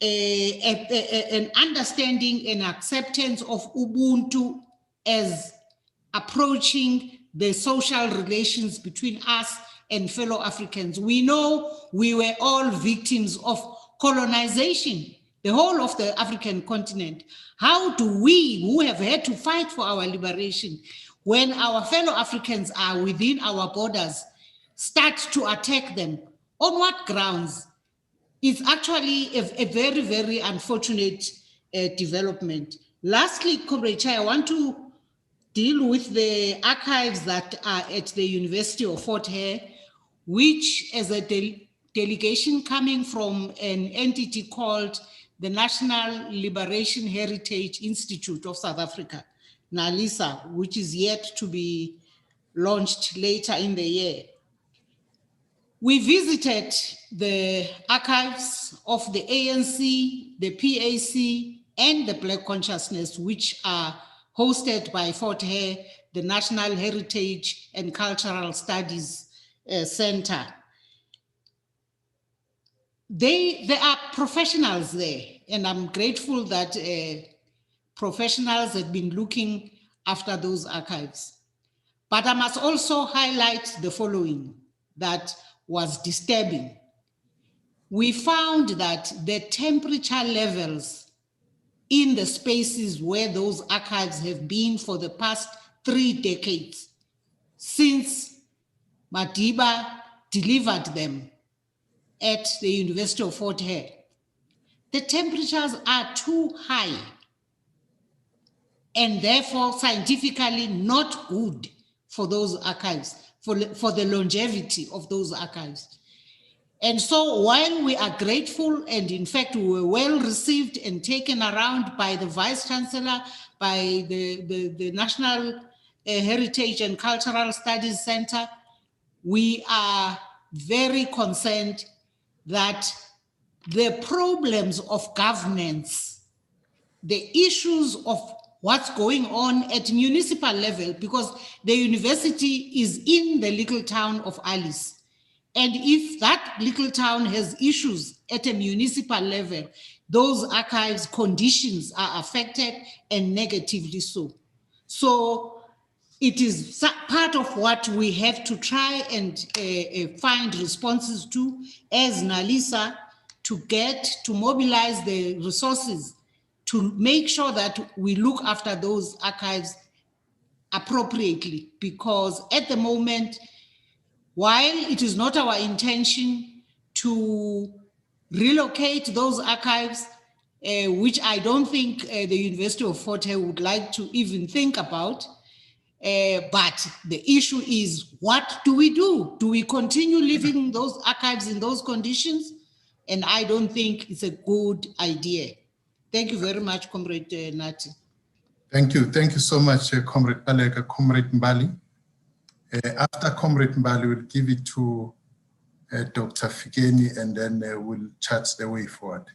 an understanding and acceptance of Ubuntu as approaching the social relations between us and fellow Africans. We know we were all victims of colonization, the whole of the African continent. How do we, who have had to fight for our liberation, when our fellow Africans are within our borders, start to attack them? On what grounds? It's actually a very, very unfortunate development. Lastly, Comrade Chai, I want to deal with the archives that are at the University of Fort Hare, which, as a delegation coming from an entity called the National Liberation Heritage Institute of South Africa, NALISA, which is yet to be launched later in the year. We visited the archives of the ANC, the PAC, and the Black Consciousness, which are hosted by Fort Hare, the National Heritage and Cultural Studies Center. There are professionals there, and I'm grateful that professionals have been looking after those archives. But I must also highlight the following that was disturbing. We found that the temperature levels in the spaces where those archives have been for the past 3 decades, since Madiba delivered them at the University of Fort Hare, the temperatures are too high and therefore scientifically not good for those archives, for the longevity of those archives. And so while we are grateful, and in fact we were well received and taken around by the Vice Chancellor, by the National Heritage and Cultural Studies Center, we are very concerned that the problems of governance, the issues of what's going on at municipal level, because the university is in the little town of Alice, And if that little town has issues at a municipal level, those archives conditions are affected and negatively so. So it is part of what we have to try and find responses to as NALISA to mobilize the resources to make sure that we look after those archives appropriately, because at the moment, while it is not our intention to relocate those archives, which I don't think the University of Fort Hare would like to even think about, but the issue is, what do we do? Do we continue leaving those archives in those conditions? And I don't think it's a good idea. Thank you very much, Comrade Nati. Thank you. Thank you so much, Comrade Paleka. Comrade Mbali. After Comrade Mbali, we'll give it to Dr. Fikeni, and then we'll chat the way forward.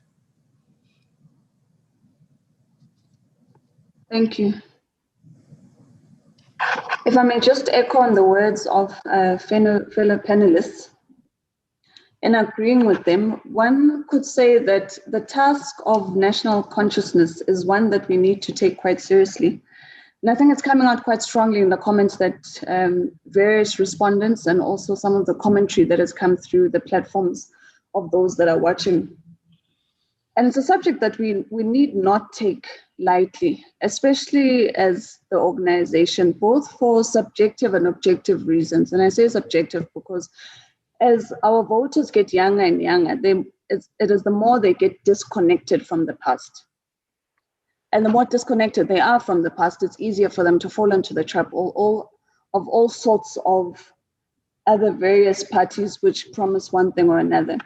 Thank you. If I may just echo on the words of fellow panelists, in agreeing with them, one could say that the task of national consciousness is one that we need to take quite seriously. And I think it's coming out quite strongly in the comments that various respondents and also some of the commentary that has come through the platforms of those that are watching. And it's a subject that we need not take lightly, especially as the organization, both for subjective and objective reasons. And I say subjective because as our voters get younger and younger, it is the more they get disconnected from the past. And the more disconnected they are from the past, it's easier for them to fall into the trap of all sorts of other various parties which promise one thing or another.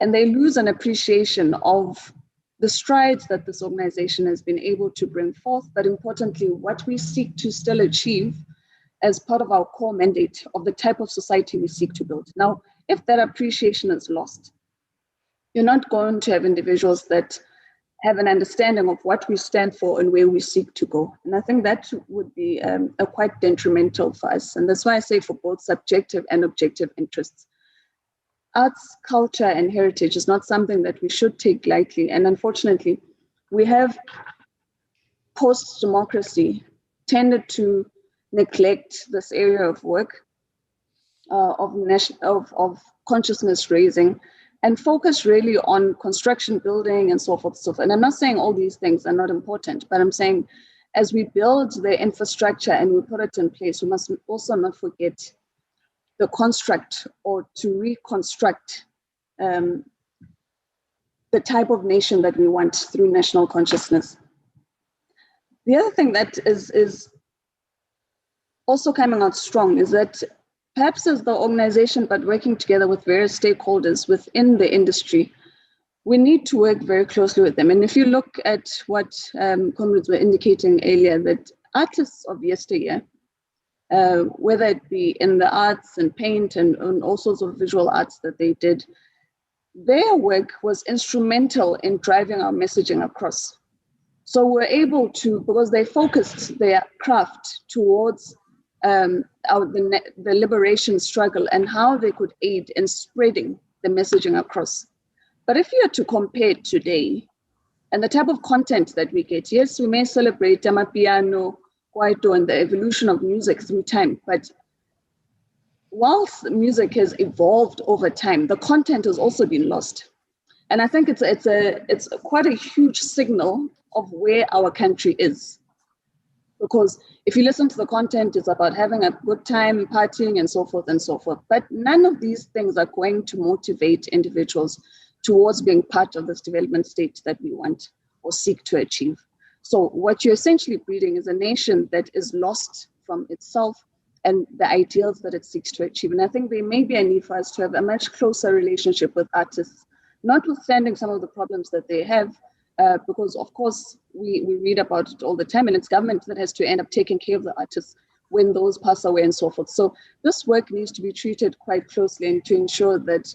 And they lose an appreciation of the strides that this organization has been able to bring forth, but importantly, what we seek to still achieve as part of our core mandate of the type of society we seek to build. Now, if that appreciation is lost, you're not going to have individuals that have an understanding of what we stand for and where we seek to go. And I think that would be a quite detrimental for us. And that's why I say for both subjective and objective interests. Arts, culture, and heritage is not something that we should take lightly. And unfortunately, we have post-democracy tended to neglect this area of work of consciousness raising and focus really on construction, building, and so forth, And I'm not saying all these things are not important, but I'm saying as we build the infrastructure and we put it in place, we must also not forget the construct or to reconstruct the type of nation that we want through national consciousness. The other thing that is also coming out strong is that perhaps as the organization, but working together with various stakeholders within the industry, we need to work very closely with them. And if you look at what comrades were indicating earlier, that artists of yesteryear, whether it be in the arts and paint and all sorts of visual arts that they did, their work was instrumental in driving our messaging across. So we're able to, because they focused their craft towards the liberation struggle and how they could aid in spreading the messaging across. But if you are to compare today and the type of content that we get, yes, we may celebrate Amapiano, Kwaito, and the evolution of music through time, but whilst music has evolved over time, the content has also been lost. And I think it's quite a huge signal of where our country is. Because if you listen to the content, it's about having a good time, partying, and so forth and so forth. But none of these things are going to motivate individuals towards being part of this development state that we want or seek to achieve. So what you're essentially breeding is a nation that is lost from itself and the ideals that it seeks to achieve. And I think there may be a need for us to have a much closer relationship with artists, notwithstanding some of the problems that they have, because of course we read about it all the time, and it's government that has to end up taking care of the artists when those pass away and so forth. So this work needs to be treated quite closely and to ensure that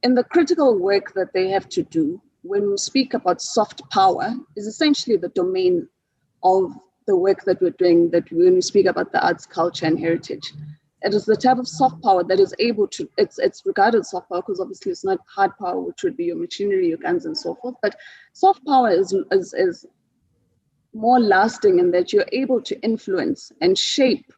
in the critical work that they have to do, when we speak about soft power, is essentially the domain of the work that we're doing, that when we speak about the arts, culture, and heritage. It is the type of soft power that is able to, it's regarded soft power because obviously it's not hard power, which would be your machinery, your guns and so forth, but soft power is more lasting in that you're able to influence and shape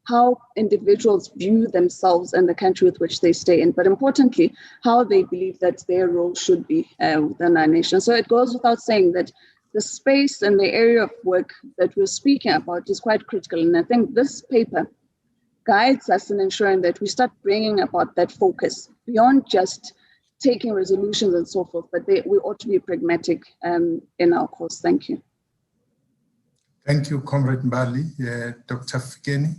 how individuals view themselves and the country with which they stay in, but importantly, how they believe that their role should be within our nation. So it goes without saying that the space and the area of work that we're speaking about is quite critical. And I think this paper guides us in ensuring that we start bringing about that focus beyond just taking resolutions and so forth, but we ought to be pragmatic in our course. Thank you. Thank you, Comrade Mbali. Dr. Fikeni.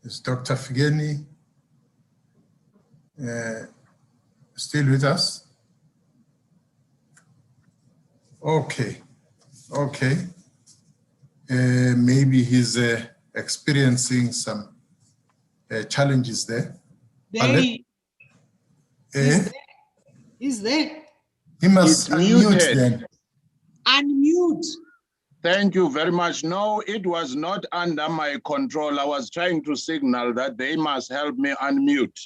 Is Dr. Fikeni still with us? Okay. Maybe he's experiencing some challenges there. Is there? He must unmute then. Unmute. Thank you very much. No, it was not under my control. I was trying to signal that they must help me unmute.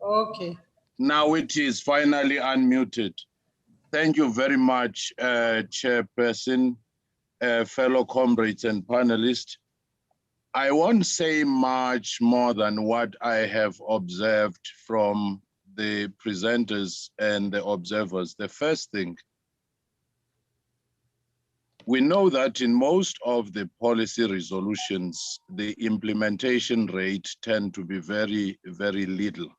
Okay. Now it is finally unmuted. Thank you very much, Chairperson, fellow comrades and panelists. I won't say much more than what I have observed from the presenters and the observers. The first thing, we know that in most of the policy resolutions, the implementation rate tend to be very, very little.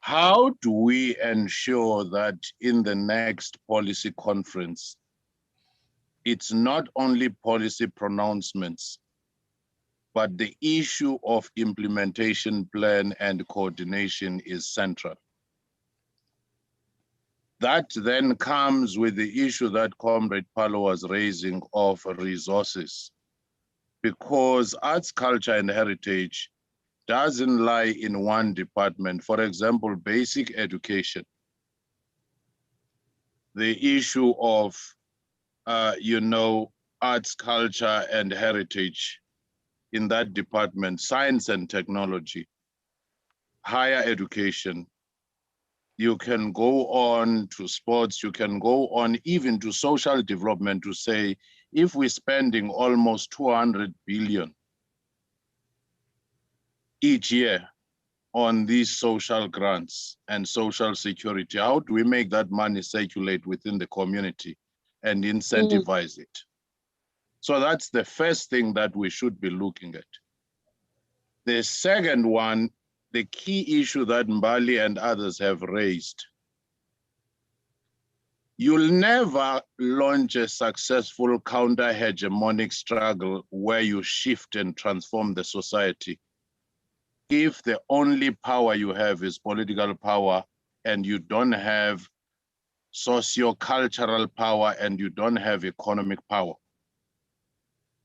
How do we ensure that in the next policy conference, it's not only policy pronouncements, but the issue of implementation plan and coordination is central? That then comes with the issue that Comrade Paulo was raising of resources, because arts, culture, and heritage doesn't lie in one department. For example, basic education, the issue of, arts, culture, and heritage in that department, science and technology, higher education. You can go on to sports, you can go on even to social development to say, if we're spending almost 200 billion each year on these social grants and social security, how do we make that money circulate within the community and incentivize it? So that's the first thing that we should be looking at. The second one, the key issue that Mbali and others have raised, you'll never launch a successful counter-hegemonic struggle where you shift and transform the society if the only power you have is political power and you don't have socio-cultural power and you don't have economic power.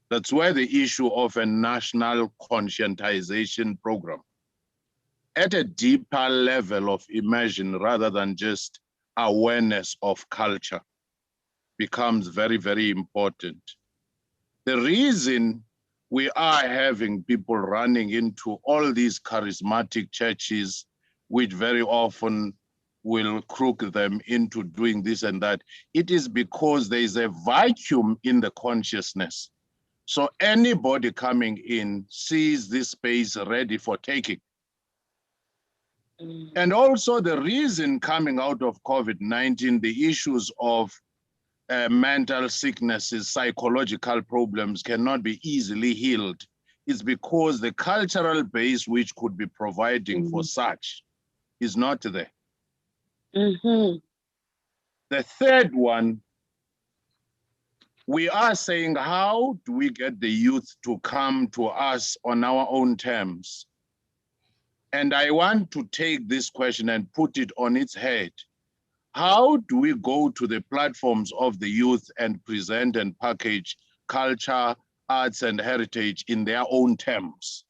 That's where the issue of a national conscientization program at a deeper level of immersion rather than just awareness of culture becomes very, very important. The reason we are having people running into all these charismatic churches, which very often will crook them into doing this and that, it is because there is a vacuum in the consciousness. So anybody coming in sees this space ready for taking. And also the reason coming out of COVID-19, the issues of mental sicknesses, psychological problems cannot be easily healed, is because the cultural base which could be providing for such is not there. The third one, we are saying, how do we get the youth to come to us on our own terms? And I want to take this question and put it on its head. How do we go to the platforms of the youth and present and package culture, arts, and heritage in their own terms?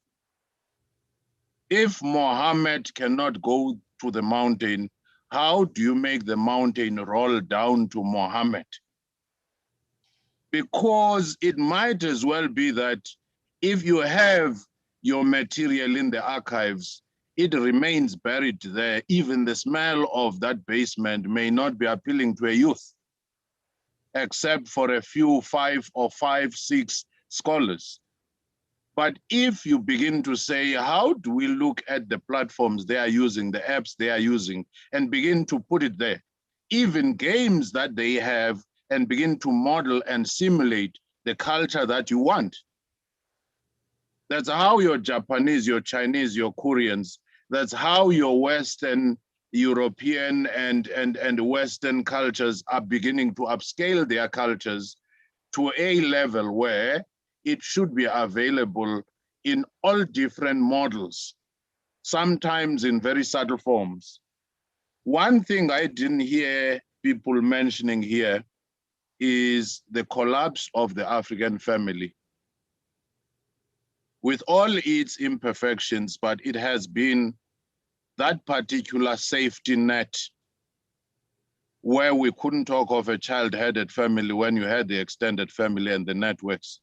If Mohammed cannot go to the mountain, how do you make the mountain roll down to Mohammed? Because it might as well be that if you have your material in the archives, it remains buried there. Even the smell of that basement may not be appealing to a youth, except for a few 5 or 6 scholars. But if you begin to say, how do we look at the platforms they are using, the apps they are using, and begin to put it there, even games that they have, and begin to model and simulate the culture that you want. That's how your Japanese, your Chinese, your Koreans, that's how your Western European and Western cultures are beginning to upscale their cultures to a level where it should be available in all different models, sometimes in very subtle forms. One thing I didn't hear people mentioning here is the collapse of the African family. With all its imperfections, but it has been that particular safety net where we couldn't talk of a child-headed family when you had the extended family and the networks,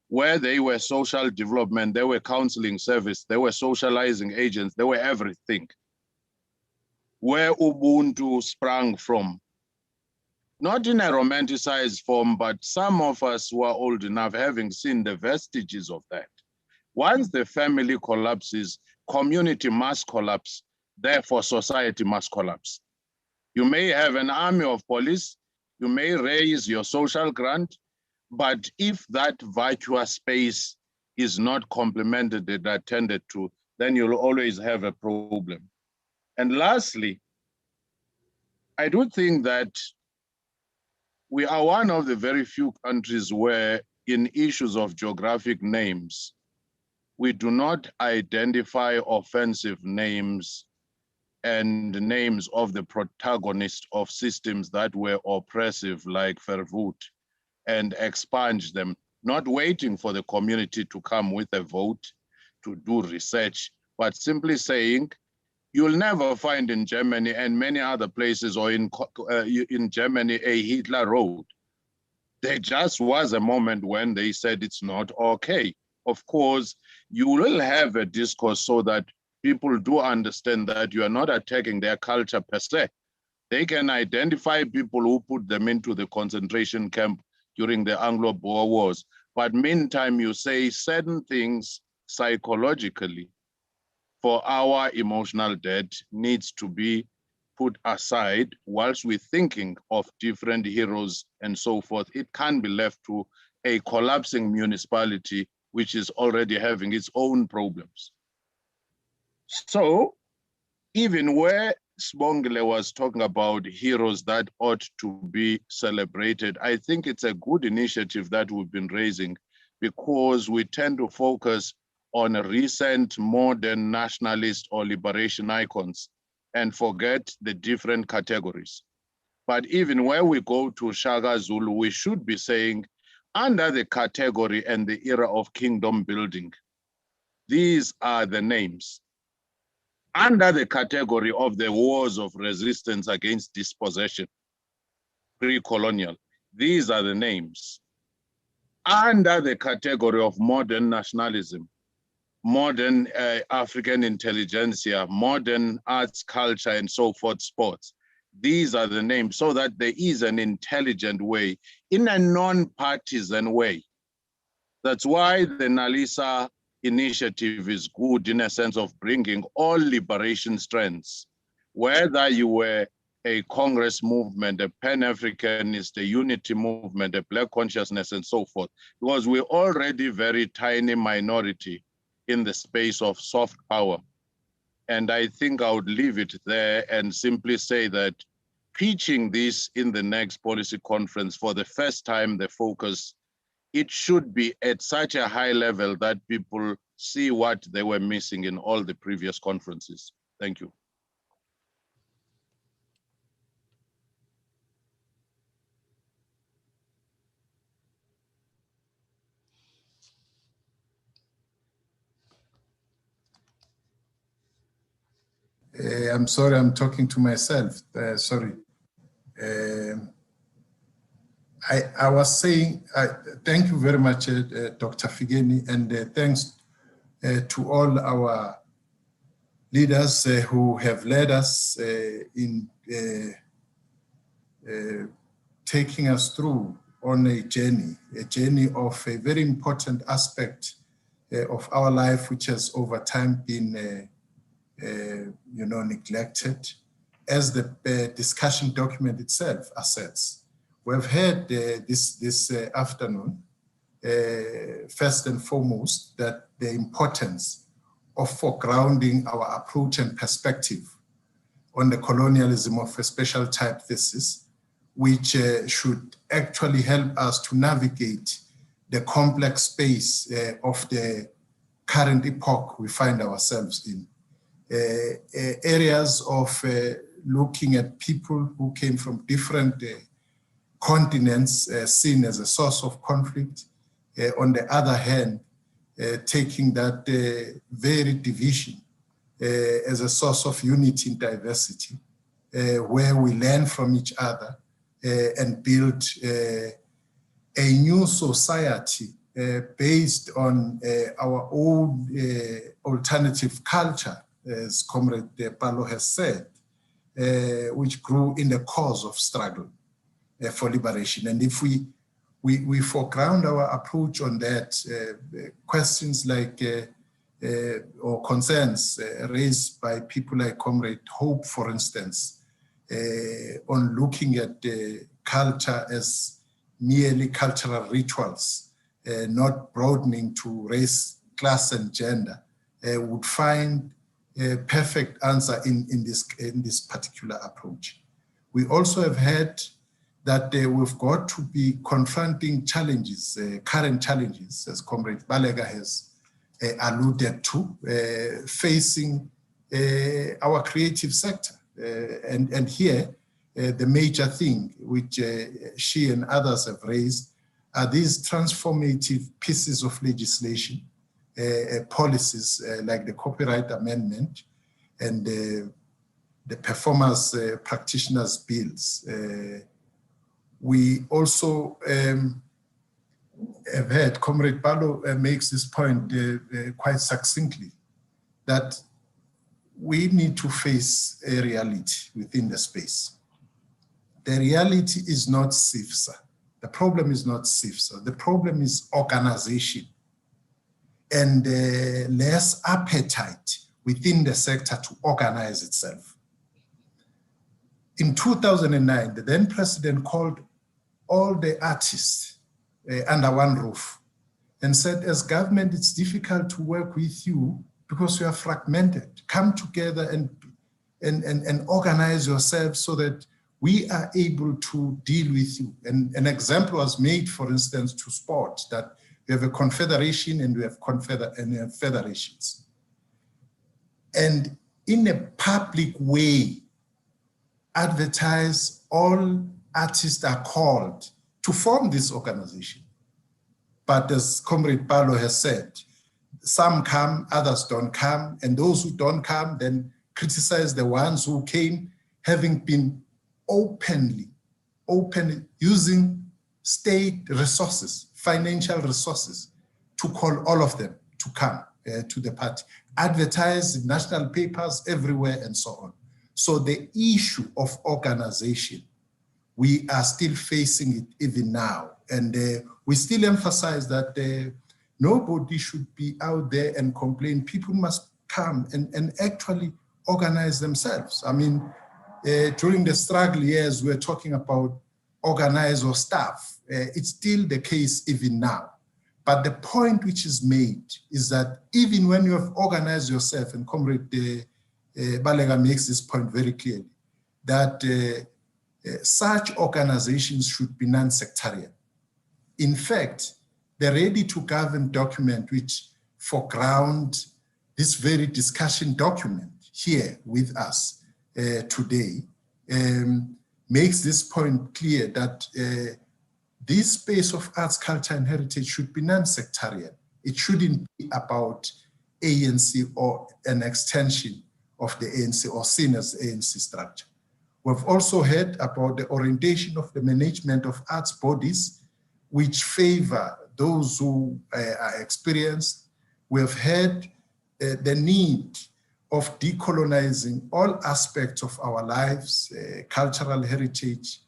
where they were social development, they were counseling service, they were socializing agents, they were everything. Where Ubuntu sprang from, not in a romanticized form, but some of us who are old enough having seen the vestiges of that. Once the family collapses, community must collapse, therefore society must collapse. You may have an army of police, you may raise your social grant, but if that virtuous space is not complemented and attended to, then you'll always have a problem. And lastly, I do think that we are one of the very few countries where in issues of geographic names, we do not identify offensive names and names of the protagonists of systems that were oppressive like Verwoerd and expunge them, not waiting for the community to come with a vote to do research, but simply saying, you'll never find in Germany and many other places or in Germany a Hitler Road. There just was a moment when they said it's not okay. Of course, you will have a discourse so that people do understand that you are not attacking their culture per se. They can identify people who put them into the concentration camp during the Anglo-Boer Wars. But meantime, you say certain things psychologically for our emotional debt needs to be put aside whilst we're thinking of different heroes and so forth. It can't be left to a collapsing municipality which is already having its own problems. So even where Sibongile was talking about heroes that ought to be celebrated, I think it's a good initiative that we've been raising because we tend to focus on recent modern nationalist or liberation icons and forget the different categories. But even where we go to Shagger Zulu, we should be saying, under the category and the era of kingdom building, these are the names. Under the category of the wars of resistance against dispossession, pre-colonial, these are the names. Under the category of modern nationalism, modern African intelligentsia, modern arts, culture, and so forth, sports. These are the names so that there is an intelligent way, in a non-partisan way. That's why the Nalisa initiative is good in a sense of bringing all liberation strands, whether you were a Congress movement, a Pan-Africanist, a unity movement, a Black consciousness, and so forth, because we're already very tiny minority in the space of soft power. And I think I would leave it there and simply say that pitching this in the next policy conference for the first time, the focus, it should be at such a high level that people see what they were missing in all the previous conferences. Thank you. I'm sorry, I'm talking to myself. Sorry. I was saying, thank you very much, Dr. Figeni, and thanks to all our leaders who have led us in taking us through on a journey of a very important aspect of our life, which has over time been, neglected, as the discussion document itself asserts. We've heard this afternoon, first and foremost, that the importance of foregrounding our approach and perspective on the colonialism of a special type thesis, which should actually help us to navigate the complex space of the current epoch we find ourselves in. Areas of looking at people who came from different continents seen as a source of conflict. On the other hand, taking that very division as a source of unity in diversity, where we learn from each other and build a new society based on our own alternative culture, as Comrade Palo has said, which grew in the cause of struggle for liberation. And if we foreground our approach on that, questions like, or concerns raised by people like Comrade Hope, for instance, on looking at culture as merely cultural rituals, not broadening to race, class, and gender, would find a perfect answer in this particular approach. We also have heard that we've got to be confronting challenges, current challenges, as Comrade Balega has alluded to, facing our creative sector. And here, the major thing which she and others have raised are these transformative pieces of legislation, policies like the copyright amendment and the performance practitioners bills. We also have heard Comrade Palo makes this point quite succinctly, that we need to face a reality within the space. The reality is not CIFSA. The problem is not CIFSA. The problem is organization and less appetite within the sector to organize itself. In 2009, the then president called all the artists under one roof and said, as government, it's difficult to work with you because you are fragmented. Come together and organize yourselves so that we are able to deal with you. And an example was made, for instance, to sport, that we have a confederation and we have federations. And in a public way, advertise all artists are called to form this organization. But as Comrade Palo has said, some come, others don't come, and those who don't come then criticize the ones who came, having been openly using state resources, financial resources, to call all of them to come to the party, advertise in national papers everywhere and so on. So the issue of organization, we are still facing it even now. And we still emphasize that nobody should be out there and complain. People must come and actually organize themselves. I mean, during the struggle years, we're talking about organize or staff. It's still the case even now. But the point which is made is that even when you have organized yourself, and Comrade Balega makes this point very clearly, that such organizations should be non-sectarian. In fact, the Ready to Govern document, which foreground this very discussion document here with us today, makes this point clear that this space of arts, culture, and heritage should be non-sectarian. It shouldn't be about ANC or an extension of the ANC or seen as ANC structure. We've also heard about the orientation of the management of arts bodies, which favor those who are experienced. We've heard the need of decolonizing all aspects of our lives, cultural heritage,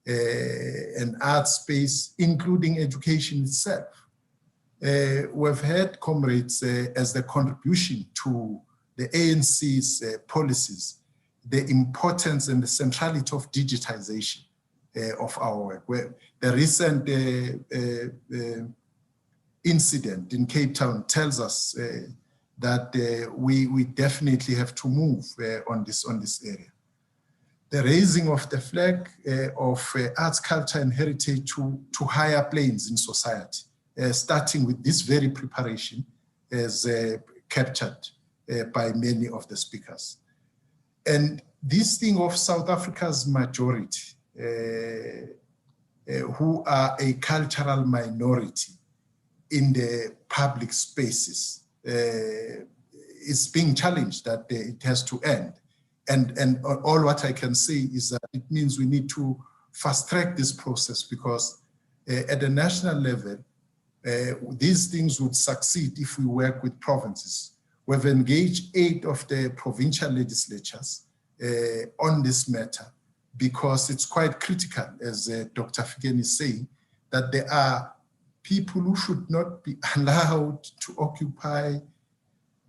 and art space, including education itself. We've had comrades as the contribution to the ANC's policies, the importance and the centrality of digitization of our work. Where the recent incident in Cape Town tells us that we definitely have to move on this area. The raising of the flag of arts, culture, and heritage to higher planes in society, starting with this very preparation as captured by many of the speakers. And this thing of South Africa's majority, who are a cultural minority in the public spaces, is being challenged, that it has to end. And all what I can say is that it means we need to fast track this process, because at the national level, these things would succeed if we work with provinces. We've engaged 8 of the provincial legislatures on this matter, because it's quite critical, as Dr. Fikeni is saying, that there are people who should not be allowed to occupy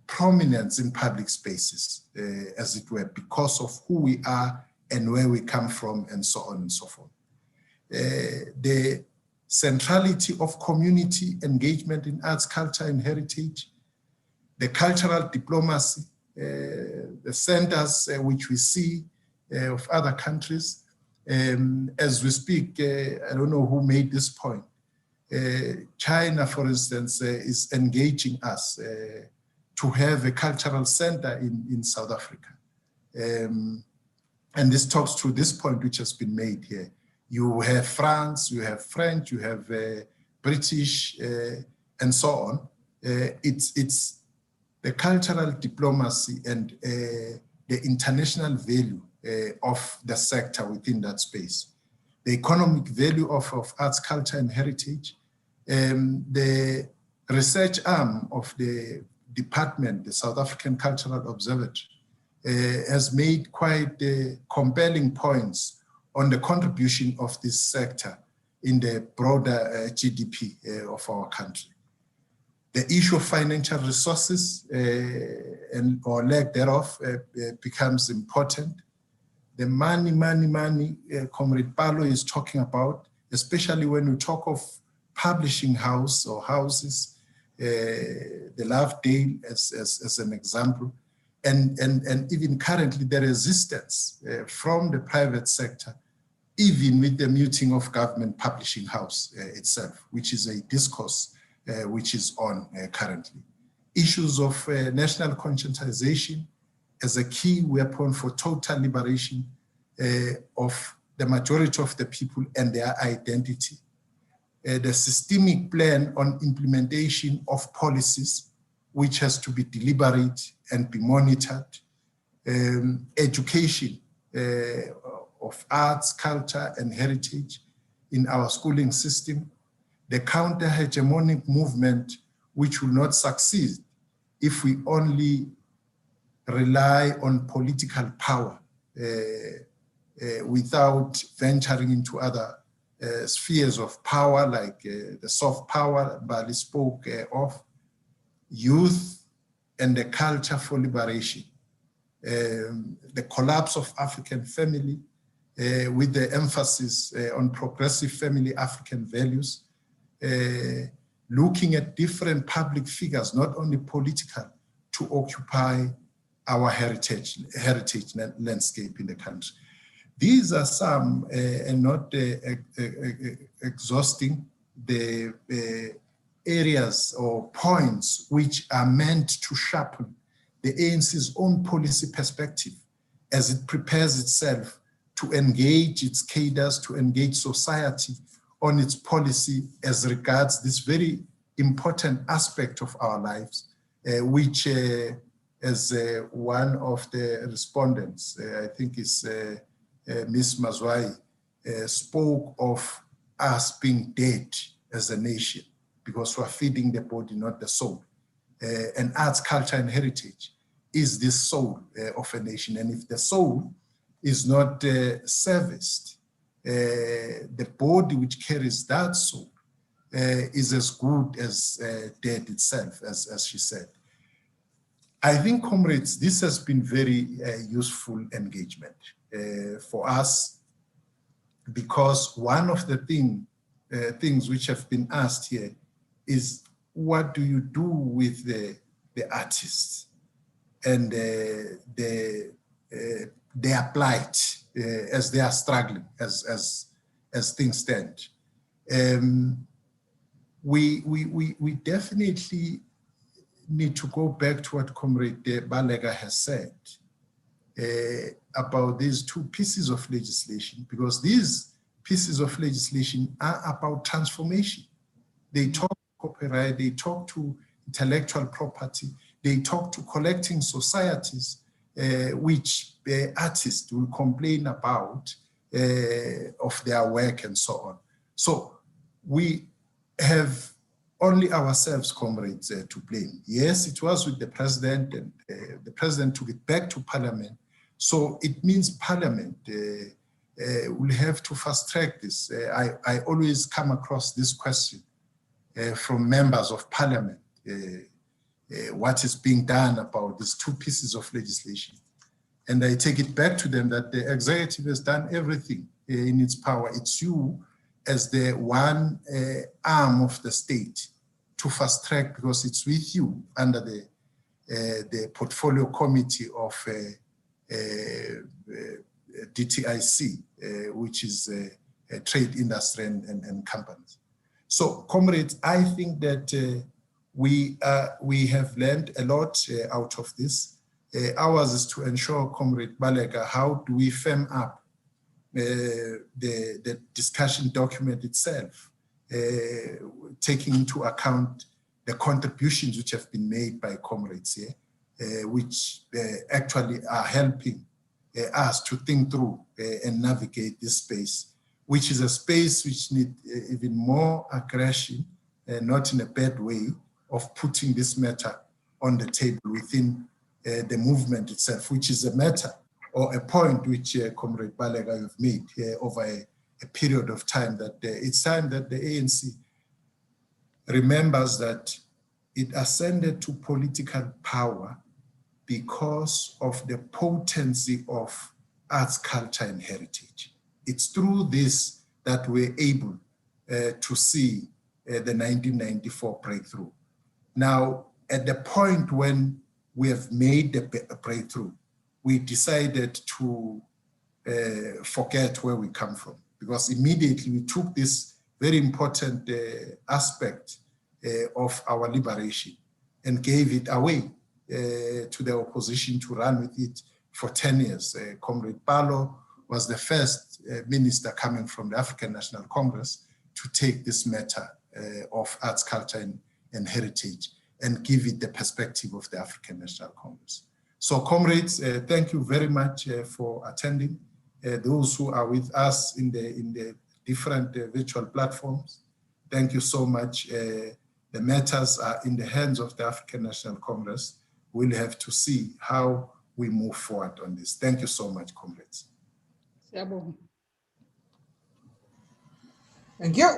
prominence in public spaces, as it were, because of who we are and where we come from, and so on and so forth. The centrality of community engagement in arts, culture, and heritage, the cultural diplomacy, the centers which we see of other countries. As we speak, I don't know who made this point. China, for instance, is engaging us to have a cultural center in South Africa. And this talks to this point which has been made here. You have France, you have French, you have British, and so on. It's the cultural diplomacy and the international value of the sector within that space. The economic value of arts, culture, and heritage. The research arm of the department, the South African Cultural Observatory, has made quite compelling points on the contribution of this sector in the broader GDP of our country. The issue of financial resources or lack thereof becomes important. The money, Comrade Paulo is talking about, especially when we talk of publishing house or houses, the Lovedale as an example, and even currently the resistance from the private sector, even with the muting of government publishing house itself, which is a discourse which is on currently. Issues of national conscientization as a key weapon for total liberation of the majority of the people and their identity. The systemic plan on implementation of policies, which has to be deliberate and be monitored. Education of arts, culture, and heritage in our schooling system. The counter-hegemonic movement, which will not succeed if we only rely on political power without venturing into other spheres of power, like the soft power Bali spoke of, youth and the culture for liberation, the collapse of African family with the emphasis on progressive family African values, looking at different public figures, not only political, to occupy our heritage landscape in the country. These are some, and not exhausting, the areas or points which are meant to sharpen the ANC's own policy perspective as it prepares itself to engage its cadres, to engage society on its policy as regards this very important aspect of our lives, which as one of the respondents, I think it's Ms. Mazwai, spoke of us being dead as a nation because we're feeding the body, not the soul. And arts, culture, and heritage is the soul of a nation. And if the soul is not serviced, the body which carries that soul is as good as dead itself, as she said. I think, comrades, this has been very useful engagement for us, because one of the things which have been asked here is, what do you do with the artists and their plight as they are struggling, as things stand? We definitely need to go back to what Comrade Balega has said about these two pieces of legislation, because these pieces of legislation are about transformation. They talk to copyright, they talk to intellectual property, they talk to collecting societies, which artists will complain about of their work and so on. So we have only ourselves, comrades, to blame. Yes, it was with the president, and the president took it back to parliament. So it means parliament will have to fast track this. I always come across this question from members of parliament, what is being done about these two pieces of legislation. And I take it back to them that the executive has done everything in its power. It's you as the one arm of the state to fast track, because it's with you under the portfolio committee of DTIC, which is trade, industry, and companies. So, comrades, I think that we have learned a lot out of this. Ours is to ensure, Comrade Balega, how do we firm up the discussion document itself, taking into account the contributions which have been made by comrades here, which actually are helping us to think through and navigate this space, which is a space which needs even more aggression, not in a bad way, of putting this matter on the table within the movement itself, which is a matter or a point which Comrade Balega have made over a period of time, that it's time that the ANC remembers that it ascended to political power because of the potency of arts, culture, and heritage. It's through this that we're able to see the 1994 breakthrough. Now, at the point when we have made the breakthrough, we decided to forget where we come from, because immediately we took this very important aspect of our liberation and gave it away to the opposition to run with it for 10 years. Comrade Palo was the first minister coming from the African National Congress to take this matter of arts, culture, and heritage and give it the perspective of the African National Congress. So, comrades, thank you very much for attending. Those who are with us in the different virtual platforms, thank you so much. The matters are in the hands of the African National Congress. We'll have to see how we move forward on this. Thank you so much, comrades. Siyabonga. Thank you.